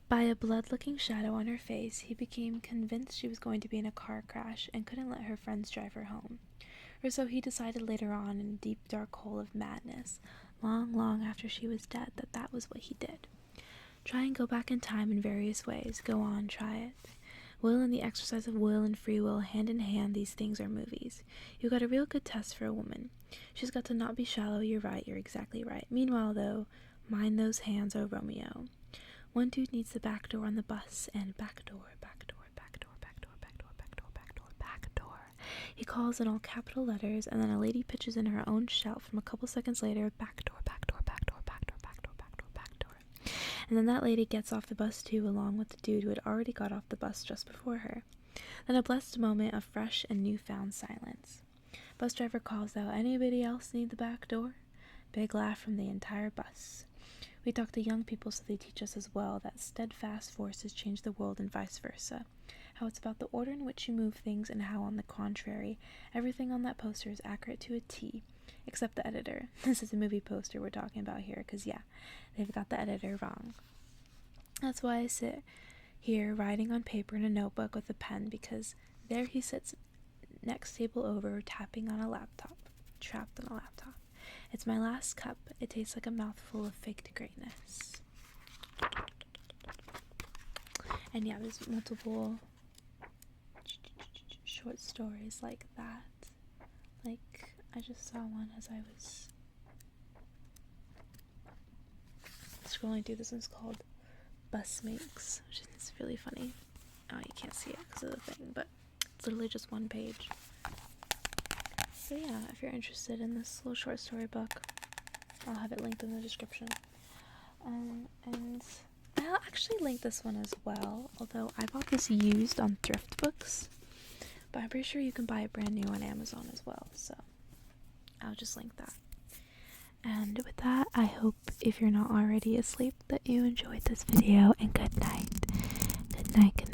by a blood-looking shadow on her face, he became convinced she was going to be in a car crash and couldn't let her friends drive her home. Or so he decided later on in a deep dark hole of madness, long, long after she was dead, that was what he did. Try and go back in time in various ways. Go on, try it. Will and the exercise of will and free will, hand in hand, these things are movies. You got a real good test for a woman. She's got to not be shallow, you're right, you're exactly right. Meanwhile, though, mind those hands, oh Romeo. One dude needs the back door on the bus, and back door, back door, back door, back door, back door, back door, back door, back door. He calls in all capital letters, and then a lady pitches in her own shout from a couple seconds later, back door, back door, back door, back door, back door, back door, back door. And then that lady gets off the bus too, along with the dude who had already got off the bus just before her. Then a blessed moment of fresh and newfound silence. Bus driver calls out, anybody else need the back door? Big laugh from the entire bus. We talk to young people so they teach us as well that steadfast forces change the world and vice versa. How it's about the order in which you move things and how, on the contrary, everything on that poster is accurate to a T, except the editor. This is a movie poster we're talking about here, because yeah, they've got the editor wrong. That's why I sit here writing on paper in a notebook with a pen, because there he sits next table over tapping on a laptop, trapped on a laptop. It's my last cup. It tastes like a mouthful of faked greatness. And yeah, there's multiple short stories like that. Like, I just saw one as I was scrolling through. This one's called Bus Minx, which is really funny. Oh, you can't see it because of the thing, but it's literally just one page. So yeah, if you're interested in this little short story book, I'll have it linked in the description. And I'll actually link this one as well, although I bought this used on Thrift Books, but I'm pretty sure you can buy it brand new on Amazon as well, so I'll just link that. And with that, I hope, if you're not already asleep, that you enjoyed this video, and good night. Good night, good